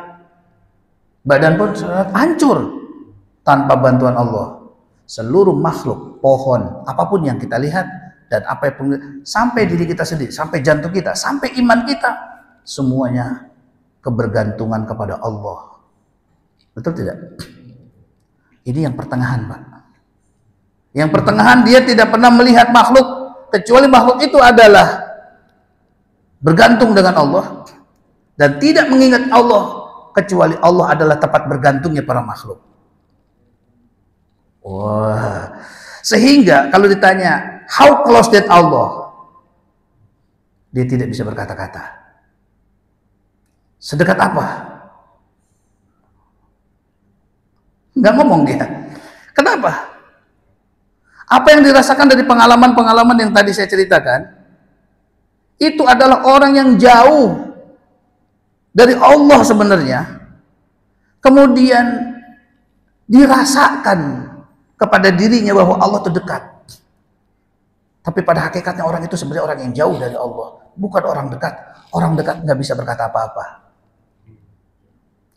badan pun hancur tanpa bantuan Allah. Seluruh makhluk, pohon, apapun yang kita lihat dan apa yang sampai diri kita sendiri, sampai jantung kita, sampai iman kita, semuanya kebergantungan kepada Allah. Betul tidak? Ini yang pertengahan, Pak. Yang pertengahan dia tidak pernah melihat makhluk kecuali makhluk itu adalah bergantung dengan Allah dan tidak mengingat Allah kecuali Allah adalah tempat bergantungnya para makhluk. Wah, sehingga kalau ditanya how close that Allah, dia tidak bisa berkata-kata. Sedekat apa? Nggak ngomong dia. Kenapa? Apa yang dirasakan dari pengalaman-pengalaman yang tadi saya ceritakan, itu adalah orang yang jauh dari Allah sebenarnya, kemudian dirasakan kepada dirinya bahwa Allah itu dekat. Tapi pada hakikatnya orang itu sebenarnya orang yang jauh dari Allah, bukan orang dekat. Orang dekat nggak bisa berkata apa-apa.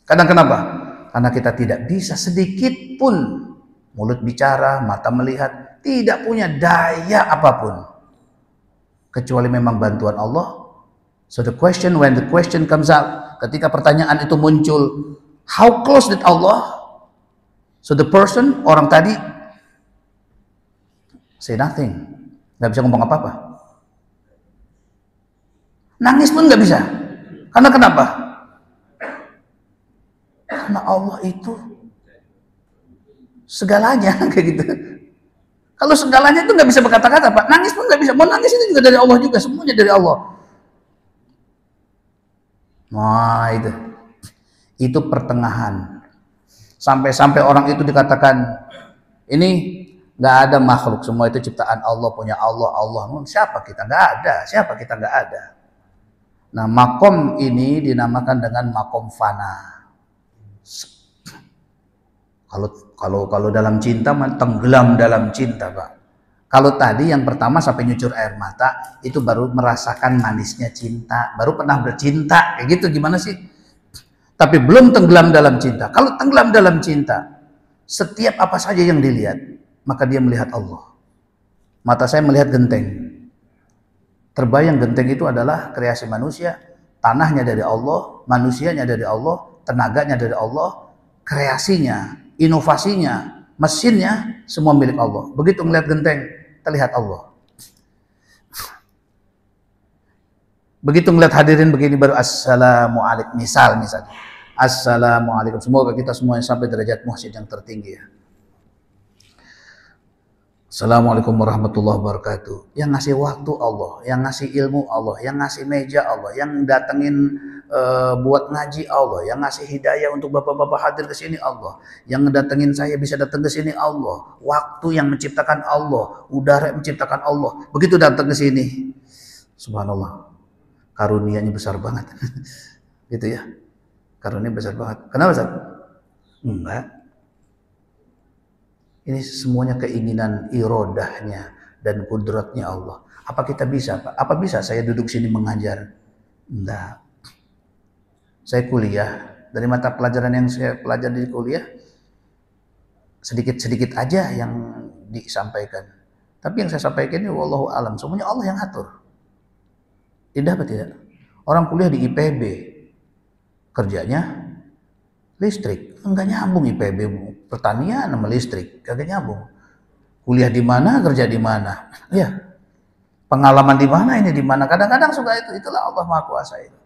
Kadang kenapa? Karena kita tidak bisa sedikit pun mulut bicara, mata melihat, tidak punya daya apapun kecuali memang bantuan Allah. So the question, when the question comes up, ketika pertanyaan itu muncul, how close did Allah? So the person, orang tadi, say nothing, nggak bisa ngomong apa-apa. Nangis pun nggak bisa. Karena kenapa? Karena Allah itu segalanya, kayak gitu. Kalau segalanya itu nggak bisa berkata-kata, Pak. Nangis pun nggak bisa. Mau nangis itu juga dari Allah juga, semuanya dari Allah. Nah, itu pertengahan. Sampai-sampai orang itu dikatakan, ini nggak ada makhluk, semua itu ciptaan Allah, punya Allah. Siapa kita? Nggak ada. Siapa kita? Nggak ada. Nah, makom ini dinamakan dengan makom fana. Kalau dalam cinta, tenggelam dalam cinta, Pak. Kalau tadi yang pertama sampai nyucur air mata, itu baru merasakan manisnya cinta, baru pernah bercinta, kayak gitu, gimana sih? Tapi belum tenggelam dalam cinta. Kalau tenggelam dalam cinta, setiap apa saja yang dilihat, maka dia melihat Allah. Mata saya melihat genteng. Terbayang genteng itu adalah kreasi manusia, Tanahnya dari Allah, manusianya dari Allah, tenaganya dari Allah, kreasinya, inovasinya, mesinnya, semua milik Allah. Begitu ngeliat genteng, terlihat Allah. Begitu ngeliat hadirin begini baru assalamualaikum, misal. Assalamualaikum, semoga kita semuanya sampai derajat muhsin yang tertinggi ya. Assalamualaikum warahmatullahi wabarakatuh. Yang ngasih waktu Allah, yang ngasih ilmu Allah, yang ngasih meja Allah, yang datengin buat ngaji Allah, yang ngasih hidayah untuk bapak-bapak hadir ke sini Allah, yang ngedatengin saya bisa datang ke sini Allah, waktu yang menciptakan Allah, udara yang menciptakan Allah. Begitu datang ke sini, subhanallah, karunianya besar banget. Gitu ya, karunia besar banget. Kenapa Ustaz? Enggak. Ini semuanya keinginan irodahnya dan kudratnya Allah. Apa kita bisa, Pak? Apa bisa saya duduk sini mengajar? Enggak. Saya kuliah, dari mata pelajaran yang saya pelajari di kuliah, sedikit-sedikit aja yang disampaikan. Tapi yang saya sampaikan ini wallahu alam, semuanya Allah yang atur. Indah apa tidak? Orang kuliah di IPB, kerjanya listrik, enggak nyambung IPB, pertanian sama listrik, kagak nyambung. Kuliah di mana, kerja di mana, ya. Pengalaman di mana, ini di mana. Kadang-kadang suka itulah Allah Maha Kuasa itu.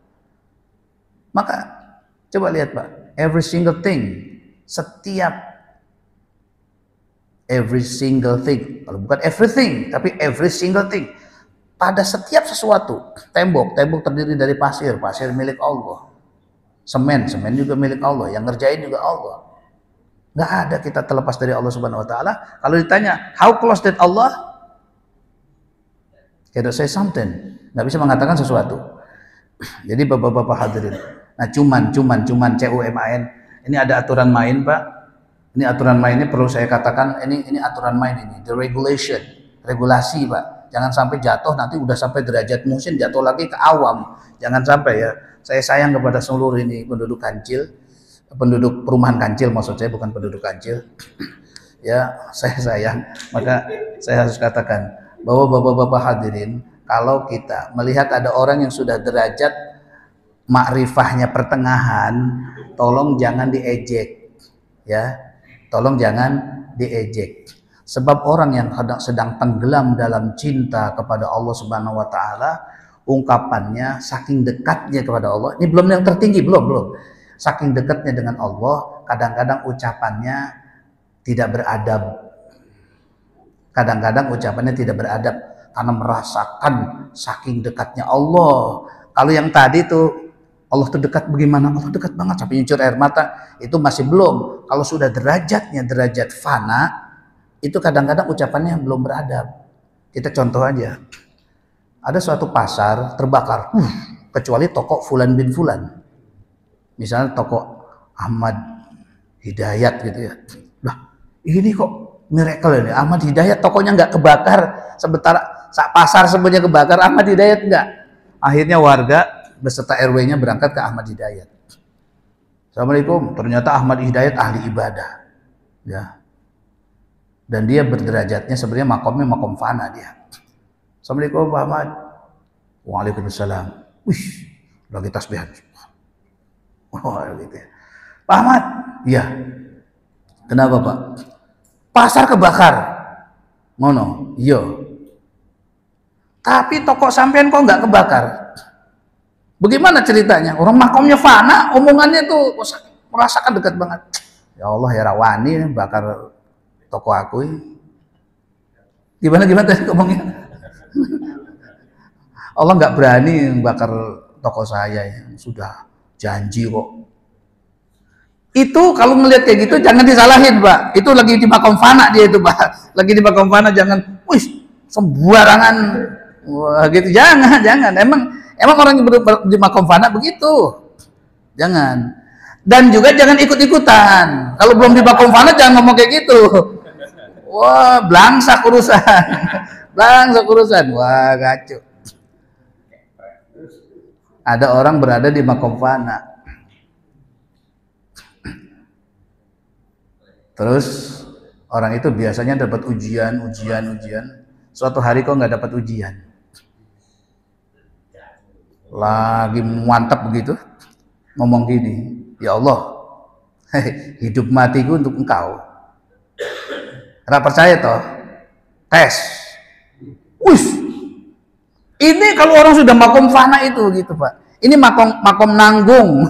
Maka coba lihat Pak, every single thing, every single thing, kalau bukan everything, tapi every single thing. Pada setiap sesuatu, tembok terdiri dari pasir milik Allah. Semen juga milik Allah, yang ngerjain juga Allah. Nggak ada kita terlepas dari Allah Subhanahu Wa Taala. Kalau ditanya how close that Allah, cannot say something, nggak bisa mengatakan sesuatu. Jadi bapak-bapak hadirin, nah cuman CUMAN, ini ada aturan main Pak. Ini aturan mainnya perlu saya katakan, ini aturan main ini, the regulation, regulasi Pak. Jangan sampai jatuh nanti udah sampai derajat muhsin jatuh lagi ke awam. Jangan sampai ya. Saya sayang kepada seluruh ini penduduk Kancil, penduduk perumahan Kancil maksud saya, bukan penduduk Kancil. Ya, saya sayang. Maka saya harus katakan bahwa bapak-bapak hadirin, kalau kita melihat ada orang yang sudah derajat makrifahnya pertengahan, tolong jangan diejek. Ya, tolong jangan diejek. Sebab orang yang sedang tenggelam dalam cinta kepada Allah Subhanahu Wa Taala, ungkapannya saking dekatnya kepada Allah, ini belum yang tertinggi, belum. Saking dekatnya dengan Allah, kadang-kadang ucapannya tidak beradab. Karena merasakan saking dekatnya Allah. Kalau yang tadi tuh Allah tuh dekat bagaimana? Allah dekat banget sampai nyucur air mata, itu masih belum. Kalau sudah derajatnya derajat fana, itu kadang-kadang ucapannya belum beradab. Kita contoh aja. Ada suatu pasar terbakar, kecuali toko Fulan bin Fulan. Misalnya toko Ahmad Hidayat gitu ya. Lah, ini kok miracle ini. Ahmad Hidayat tokonya nggak kebakar, sementara pasar semuanya kebakar, Ahmad Hidayat nggak. Akhirnya warga beserta RW-nya berangkat ke Ahmad Hidayat. Assalamualaikum, ternyata Ahmad Hidayat ahli ibadah. Ya. Dan dia berderajatnya sebenarnya makomnya makom fana dia. Assalamualaikum Pak Ahmad. Waalaikumsalam. Wih, lagi tasbihan. Oh, gitu ya. Pak Ahmad, iya. Kenapa Pak? Pasar kebakar. Ngono, iya. Tapi toko sampean kok nggak kebakar? Bagaimana ceritanya? Orang makomnya fana, omongannya tuh merasakan dekat banget. Ya Allah ya rawani bakar toko aku. Gimana tadi ngomongnya? Allah nggak berani bakar toko saya ya. Sudah janji kok. Itu kalau melihat kayak gitu jangan disalahin Pak. Itu lagi di makom fana dia itu Pak. Lagi di makom fana jangan, wih sembarangan. Wah gitu, jangan. Emang orang yang di makom fana begitu. Jangan. Dan juga jangan ikut-ikutan. Kalau belum di makom fana jangan ngomong kayak gitu. Wah, belangsak urusan. Wah, gacu. Ada orang berada di makom fana. Terus orang itu biasanya dapat ujian. Suatu hari kok nggak dapat ujian. lagi mantap begitu, ngomong gini, ya Allah, hidup matiku untuk engkau. Nggak percaya toh? Tes. Wih, ini kalau orang sudah makom fana itu gitu Pak. Ini makom nanggung,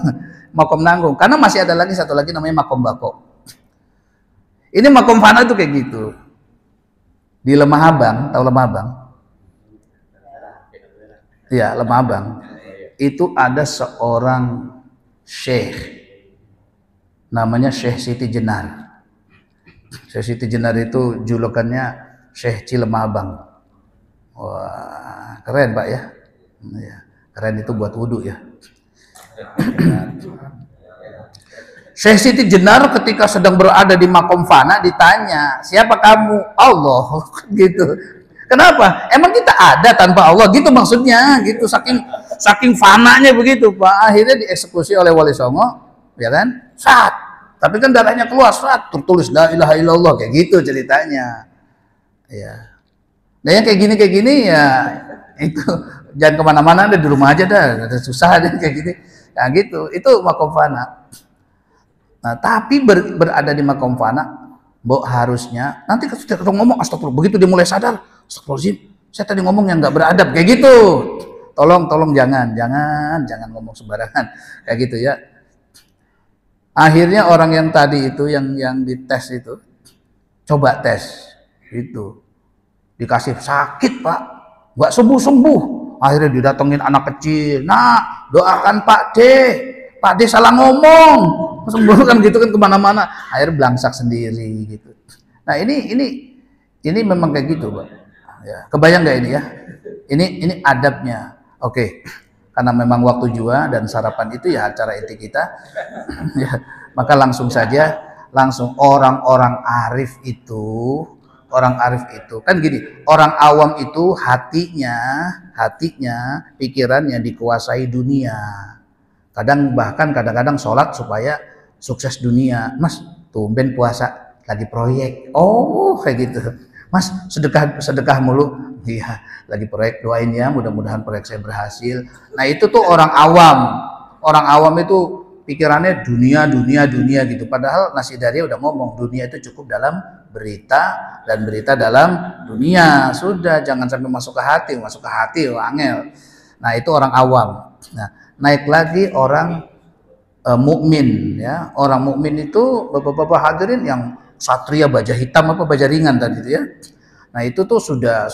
makom nanggung. Karena masih ada lagi satu lagi namanya makom bako. Ini makom fana itu kayak gitu. Di Lemah Abang, tahu Lemah Abang? Iya, Lemah Abang. Itu ada seorang syekh, namanya Syekh Siti Jenar. Syekh Siti Jenar itu julukannya Syekh Cilemah Abang. Wah, keren Pak ya. Ya, keren itu buat wudhu ya. Syekh Siti Jenar ketika sedang berada di makom fana ditanya, siapa kamu? Allah, gitu. Kenapa? Emang kita ada tanpa Allah? Gitu maksudnya, gitu. Saking fananya begitu Pak. Akhirnya dieksekusi oleh Wali Songo, ya kan? Saat. Tapi kan darahnya keluar, saat tertulis la ilaha illallah, kayak gitu ceritanya. Ya. Nah yang kayak gini ya itu jangan kemana-mana, ada di rumah aja dah, ada susah deh kayak gini. Nah gitu, itu makom fana. Nah tapi berada di makom fana, harusnya nanti ketika ngomong astagfirullah, begitu dia mulai sadar, astagfirullahaladzim, saya tadi ngomong yang nggak beradab kayak gitu. Tolong jangan ngomong sembarangan kayak gitu ya. Akhirnya orang yang tadi itu yang dites itu coba tes itu dikasih sakit Pak, nggak sembuh. Akhirnya didatengin anak kecil, nah doakan Pak D salah ngomong, sembuh kan gitu kan kemana-mana. Akhirnya belangsak sendiri gitu. Nah ini memang kayak gitu Pak. Ya, kebayang nggak ini ya? Ini adabnya. Oke. Karena memang waktu jua dan sarapan itu ya acara inti kita. Ya, maka langsung orang-orang arif itu kan gini, orang awam itu hatinya, pikirannya dikuasai dunia. Kadang-kadang sholat supaya sukses dunia. Mas, tumben puasa lagi proyek. Oh, kayak gitu. Mas, sedekah mulu. Iya, lagi proyek, doain ya, mudah-mudahan proyek saya berhasil. Nah itu tuh orang awam itu pikirannya dunia gitu. Padahal Nasi Daria udah ngomong, dunia itu cukup dalam berita dan berita dalam dunia. Sudah, jangan sampai masuk ke hati, angel. Nah itu orang awam. Nah naik lagi orang mukmin ya. Orang mukmin itu bapak-bapak hadirin yang satria baja hitam apa baja ringan tadi itu ya. Nah itu tuh sudah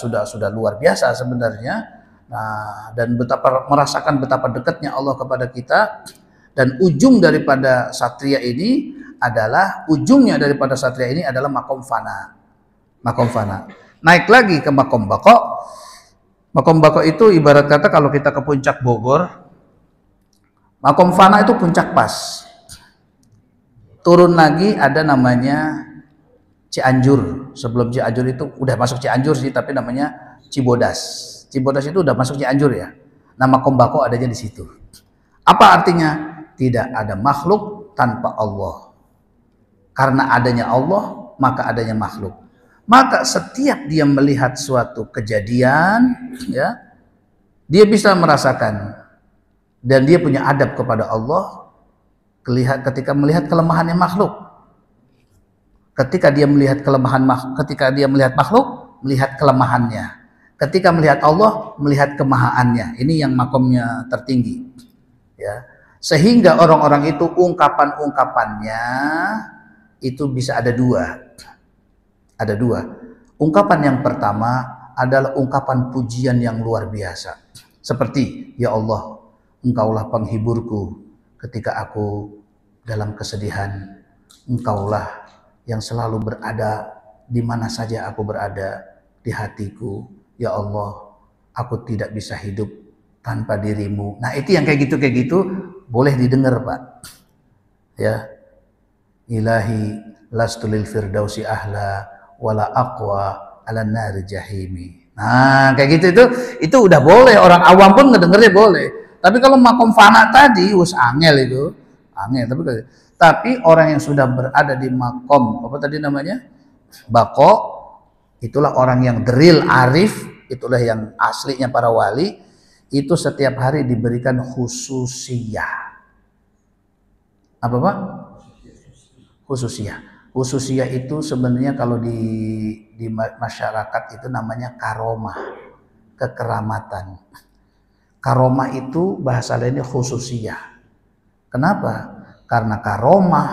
luar biasa sebenarnya. Nah dan merasakan betapa dekatnya Allah kepada kita, dan ujungnya daripada satria ini adalah makom fana. Naik lagi ke makom bako. Makom bako itu ibarat kata kalau kita ke puncak Bogor, makom fana itu puncak pas. Turun lagi ada namanya Cianjur. Sebelum Cianjur itu udah masuk Cianjur sih, tapi namanya Cibodas. Cibodas itu udah masuk Cianjur ya. Nama Kombako adanya di situ. Apa artinya? Tidak ada makhluk tanpa Allah. Karena adanya Allah, maka adanya makhluk. Maka setiap dia melihat suatu kejadian, ya, dia bisa merasakan dan dia punya adab kepada Allah ketika melihat kelemahannya makhluk. Ketika dia melihat makhluk, melihat kelemahannya. Ketika melihat Allah, melihat kemahaannya. Ini yang makomnya tertinggi. Ya. Sehingga orang-orang itu ungkapan-ungkapannya itu bisa ada dua. Ada dua. Ungkapan yang pertama adalah ungkapan pujian yang luar biasa. Seperti, ya Allah, Engkaulah penghiburku ketika aku dalam kesedihan. Engkaulah yang selalu berada di mana saja aku berada, di hatiku. Ya Allah, aku tidak bisa hidup tanpa dirimu. Nah itu yang kayak gitu boleh didengar Pak. Ya, Ilahi lastu lil firdausi ahla wala aqwa ala nari jahimi. Nah kayak gitu itu udah boleh, orang awam pun ngedengernya boleh. Tapi kalau makom fana tadi us angel itu, angel. Tapi orang yang sudah berada di makom apa tadi namanya bako, itulah orang yang deril arif, itulah yang aslinya para wali. itu setiap hari diberikan khususiyah. Apa Pak? Khususiyah. Khususiyah itu sebenarnya kalau di masyarakat itu namanya karomah, kekeramatan. Karomah itu bahasa lainnya khususiyah. Kenapa? Karena karomah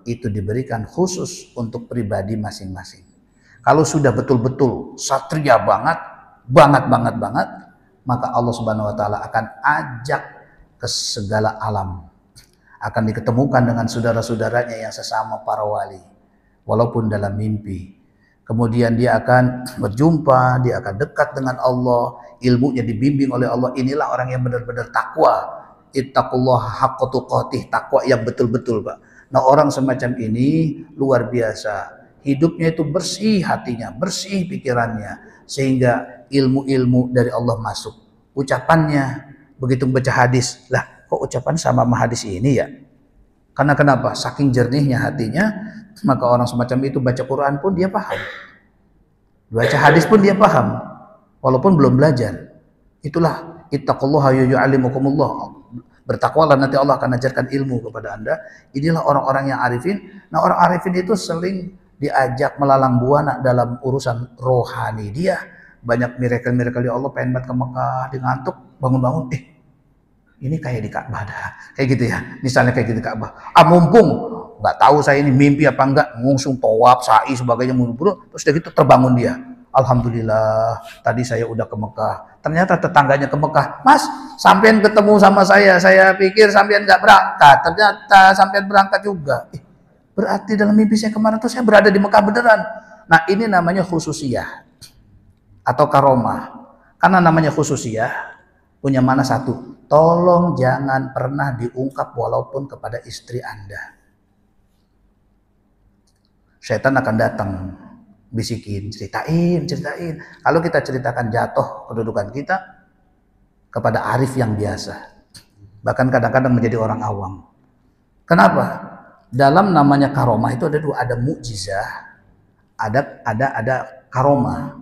itu diberikan khusus untuk pribadi masing-masing. Kalau sudah betul-betul satria banget, maka Allah Subhanahu wa taala akan ajak ke segala alam. Akan diketemukan dengan saudara-saudaranya yang sesama para wali, walaupun dalam mimpi. Kemudian dia akan berjumpa, dia akan dekat dengan Allah, ilmunya dibimbing oleh Allah. Inilah orang yang benar-benar takwa. Ittaqullaha haqqa tuqatih, takwa yang betul-betul, Pak. Nah, orang semacam ini luar biasa. Hidupnya itu bersih hatinya, bersih pikirannya, sehingga ilmu-ilmu dari Allah masuk. Ucapannya begitu baca hadis, lah kok ucapan sama hadis ini ya? Karena kenapa? Saking jernihnya hatinya, maka orang semacam itu baca Quran pun dia paham, baca hadis pun dia paham, walaupun belum belajar. Itulah ittaqullaha yu'allimukumullah. Bertakwalah, nanti Allah akan ajarkan ilmu kepada Anda. Inilah orang-orang yang arifin. Nah, orang arifin itu sering diajak melalang buana dalam urusan rohani. Dia banyak miracle-miracle ya Allah, pengen banget ke Mekah, dia ngantuk, bangun-bangun, ini kayak di Ka'bah dah. Kayak gitu ya. Misalnya kayak gitu di Ka'bah. Mumpung nggak tahu saya ini mimpi apa enggak, ngungsung tawaf, sa'i sebagainya, terus udah gitu terbangun dia. Alhamdulillah, tadi saya udah ke Mekah. Ternyata tetangganya ke Mekah. Mas, sampean ketemu sama saya pikir sampean nggak berangkat. Ternyata sampean berangkat juga. Berarti dalam mimpi saya kemarin tuh saya berada di Mekah beneran. Nah, ini namanya khususiyah atau karomah. Karena namanya khususiyah, punya mana satu. Tolong jangan pernah diungkap walaupun kepada istri Anda. Setan akan datang, bisikin, ceritain. Kalau kita ceritakan jatuh kedudukan kita kepada arif yang biasa, bahkan kadang-kadang menjadi orang awam. Kenapa? Dalam namanya karomah itu ada dua, ada mukjizah, ada karomah.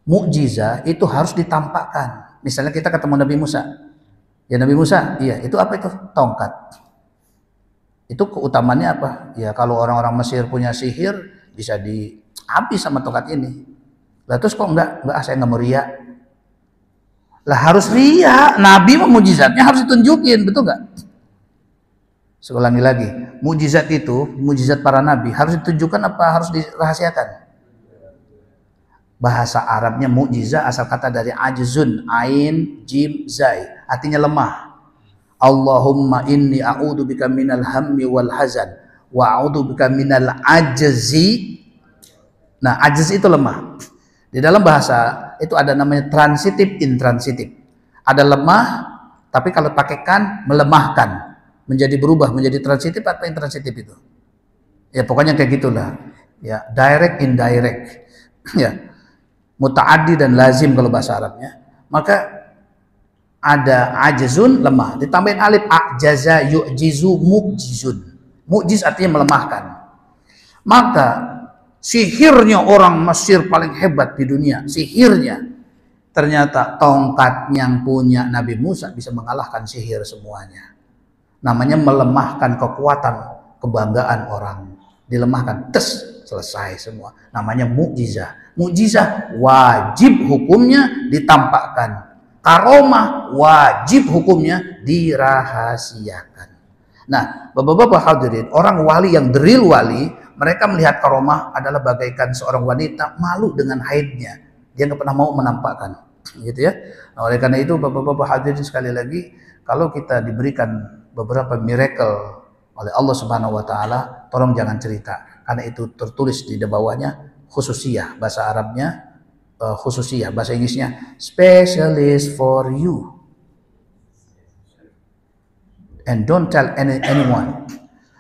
Mukjizah itu harus ditampakkan. Misalnya kita ketemu Nabi Musa, ya Nabi Musa, iya itu apa itu? Tongkat. Itu keutamaannya apa? Ya kalau orang-orang Mesir punya sihir bisa habis sama tongkat ini. Lah terus kok enggak saya nggak mau riya. Lah harus riya. Nabi mukjizatnya harus ditunjukin, betul nggak? Seulangi lagi, mukjizat itu, mukjizat para nabi harus ditunjukkan apa harus dirahasiakan? Bahasa Arabnya mukjizat asal kata dari ajzun, ain, jim, zai, artinya lemah. Allahumma inni a'udzubika minal hammi wal hazan wa a'udzubika minal ajzi. Nah, ajz itu lemah. Di dalam bahasa itu ada namanya transitif, intransitif. Ada lemah, tapi kalau pakai kan melemahkan, menjadi berubah menjadi transitif atau intransitif itu. Ya pokoknya kayak gitulah. Ya, direct, indirect. Ya. Muta'addi dan lazim kalau bahasa Arabnya. Maka ada ajzun, lemah, ditambahin alif, ajaza yu'jizu mukjizun. Mukjiz artinya melemahkan. Maka sihirnya orang Mesir paling hebat di dunia, sihirnya. Ternyata tongkat yang punya Nabi Musa bisa mengalahkan sihir semuanya. Namanya melemahkan kekuatan, kebanggaan orang. Dilemahkan, selesai semua. Namanya mukjizah. Mukjizah wajib hukumnya ditampakkan. Karomah wajib hukumnya dirahasiakan. Nah, bapak-bapak hadirin, orang wali yang deril wali, mereka melihat karomah adalah bagaikan seorang wanita malu dengan haidnya. Dia nggak pernah mau menampakkan, gitu ya. Nah, oleh karena itu, bapak-bapak hadirin sekali lagi, kalau kita diberikan beberapa miracle oleh Allah Subhanahu wa taala, tolong jangan cerita, karena itu tertulis di bawahnya khususiyah, bahasa Arabnya khususiyah, bahasa Inggrisnya specialist for you, and don't tell anyone.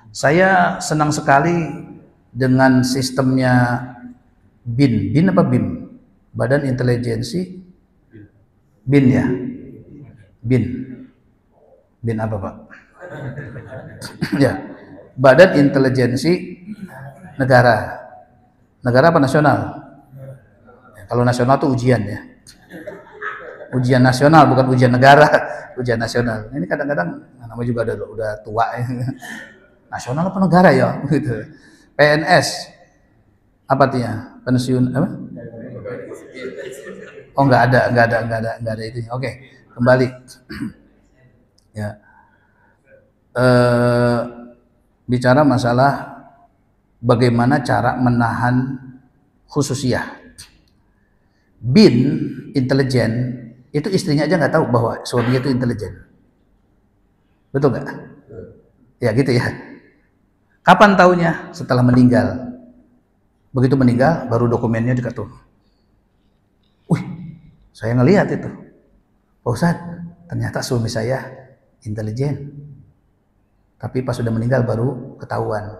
Saya senang sekali dengan sistemnya BIN apa BIM, Badan Intelijensi BIN ya, BIN apa Pak? Ya, Badan Intelijensi Negara apa nasional? Kalau nasional tuh ujian ya. Ujian nasional bukan ujian negara, ujian nasional. Ini kadang-kadang namanya juga udah tua ya. Nasional apa negara ya gitu. PNS apa artinya? Pensiun apa? Oh nggak ada itu. Oke, kembali. Ya. Bicara masalah bagaimana cara menahan khususiyah. Bin intelijen itu istrinya aja nggak tahu bahwa suaminya itu intelijen. Betul nggak? Ya gitu ya. Kapan taunya? Setelah meninggal. Begitu meninggal baru dokumennya diketuk. Wih, saya ngelihat itu. Pak Ustadz, ternyata suami saya intelijen. Tapi pas sudah meninggal baru ketahuan.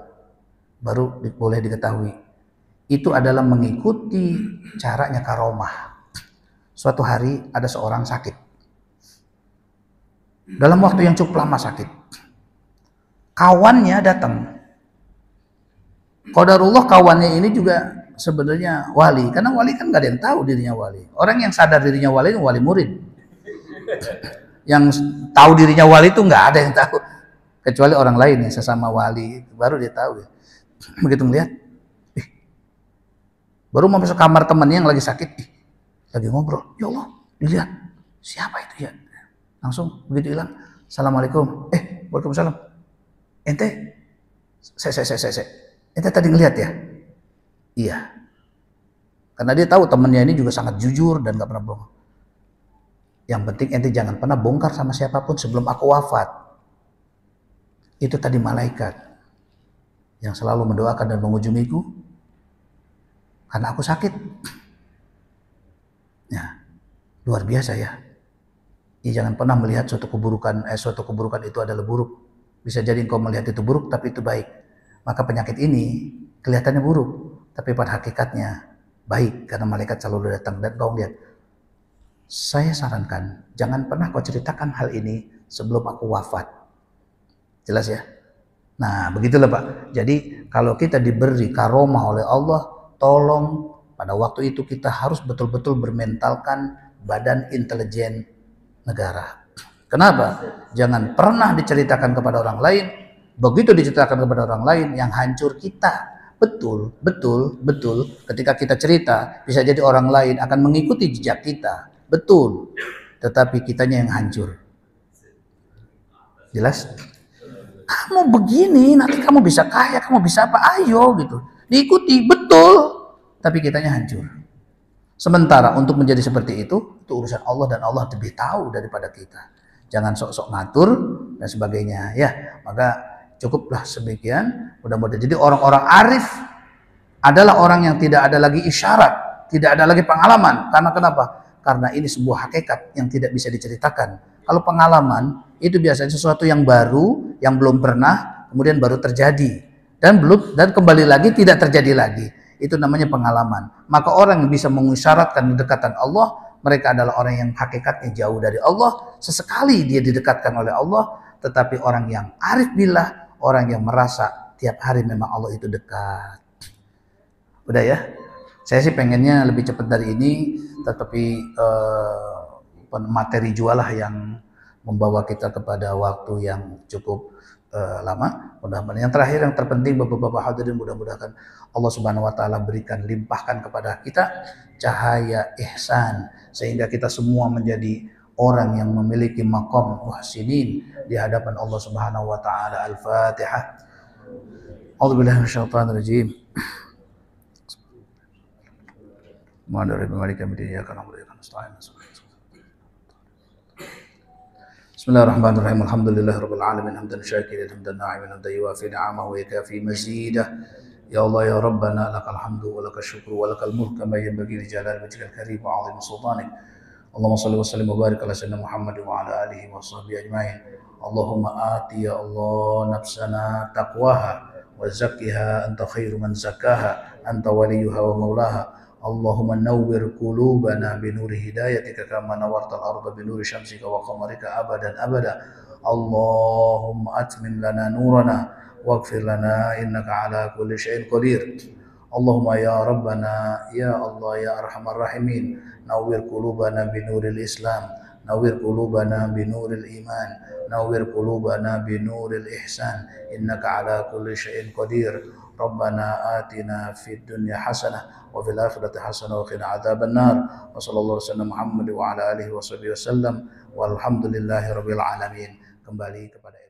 Baru boleh diketahui. Itu adalah mengikuti caranya karomah. Suatu hari ada seorang sakit. Dalam waktu yang cukup lama sakit. Kawannya datang. Qadarullah kawannya ini juga sebenarnya wali. Karena wali kan gak ada yang tahu dirinya wali. Orang yang sadar dirinya wali itu wali murid. Yang tahu dirinya wali itu gak ada yang tahu. Kecuali orang lain yang sesama wali. Baru dia tahu. Begitu ngeliat. Baru mau masuk kamar temannya yang lagi sakit. Lagi ngobrol. Ya Allah, dilihat. Siapa itu ya? Langsung begitu hilang. Assalamualaikum. Waalaikumsalam. Ente? Ente tadi ngelihat ya? Iya. Karena dia tahu temannya ini juga sangat jujur dan gak pernah bohong. Yang penting ente jangan pernah bongkar sama siapapun sebelum aku wafat. Itu tadi malaikat yang selalu mendoakan dan mengunjungiku karena aku sakit. Ya, luar biasa ya. Jangan pernah melihat suatu keburukan itu adalah buruk. Bisa jadi engkau melihat itu buruk, tapi itu baik. Maka penyakit ini kelihatannya buruk, tapi pada hakikatnya baik karena malaikat selalu datang dan kau lihat. Saya sarankan jangan pernah kau ceritakan hal ini sebelum aku wafat. Jelas ya? Nah, begitulah Pak. Jadi kalau kita diberi karomah oleh Allah, tolong pada waktu itu kita harus betul-betul bermentalkan badan intelijen negara. Kenapa? Jangan pernah diceritakan kepada orang lain. Begitu diceritakan kepada orang lain yang hancur kita. Betul. Ketika kita cerita, bisa jadi orang lain akan mengikuti jejak kita. Betul. Tetapi kitanya yang hancur. Jelas? Kamu begini, nanti kamu bisa kaya, kamu bisa apa? Ayo gitu. Diikuti, betul. Tapi kitanya hancur. Sementara untuk menjadi seperti itu urusan Allah dan Allah lebih tahu daripada kita. Jangan sok-sok ngatur dan sebagainya. Ya, maka cukuplah sebagian. Mudah-mudahan. Jadi orang-orang arif adalah orang yang tidak ada lagi isyarat, tidak ada lagi pengalaman. Karena kenapa? Karena ini sebuah hakikat yang tidak bisa diceritakan. Kalau pengalaman itu biasanya sesuatu yang baru, yang belum pernah, kemudian baru terjadi dan kembali lagi tidak terjadi lagi. Itu namanya pengalaman. Maka orang yang bisa mengisyaratkan kedekatan Allah, mereka adalah orang yang hakikatnya jauh dari Allah. Sesekali dia didekatkan oleh Allah, tetapi orang yang arif billah, orang yang merasa tiap hari memang Allah itu dekat. Udah ya? Saya sih pengennya lebih cepat dari ini, tetapi materi jualah yang membawa kita kepada waktu yang cukup lama. Mudah-mudahan yang terakhir, yang terpenting Bapak-bapak hadirin, mudah-mudahan Allah Subhanahu wa taala berikan, limpahkan kepada kita cahaya ihsan sehingga kita semua menjadi orang yang memiliki maqam muhsinin di hadapan Allah Subhanahu wa taala. Al-Fatihah. A'udzubillahi minasyaitonir rajim. Bismillahirrahmanirrahim. Alhamdulillahirabbil alamin hamdan syakiran hamdan na'iman hamdan yuwafi ni'amahu wa yakafi mazidah. Ya Allah ya Rabbana lakal hamdu wa lakal syukru wa lakal mulku kama yanbaghi li jalali wajhikal karim wa 'azimi sultanik. Allahumma shalli wa sallim wa barik ala sayyidina Muhammad wa ala alihi wa sahbihi ajmain. Allahumma ati ya Allah nafsana taqwaha wa zakkiha anta khairu man zakkaha anta waliyuha wa maulaha. Allahumma nawwir qulubana bi nuri hidayatika kama nawartal arda bi nuri syamsika wa qamarika abadan abada. Allahumma atmim lana nurana waghfir lana innaka ala kulli syai'in qadir. Allahumma ya Rabbana ya Allah ya Arhamar Rahimin, nawwir qulubana binuril Islam, nawwir qulubana binuril iman, nawwir qulubana binuril ihsan, innaka ala kulli syai'in qadir. Rabbana atina fid dunya hasanah wa fil akhirati hasanah wa qina adzaban nar. Wa sallallahu alaihi wasallam Muhammad wa ala alihi wasallam walhamdulillahi rabbil alamin. Kembali kepada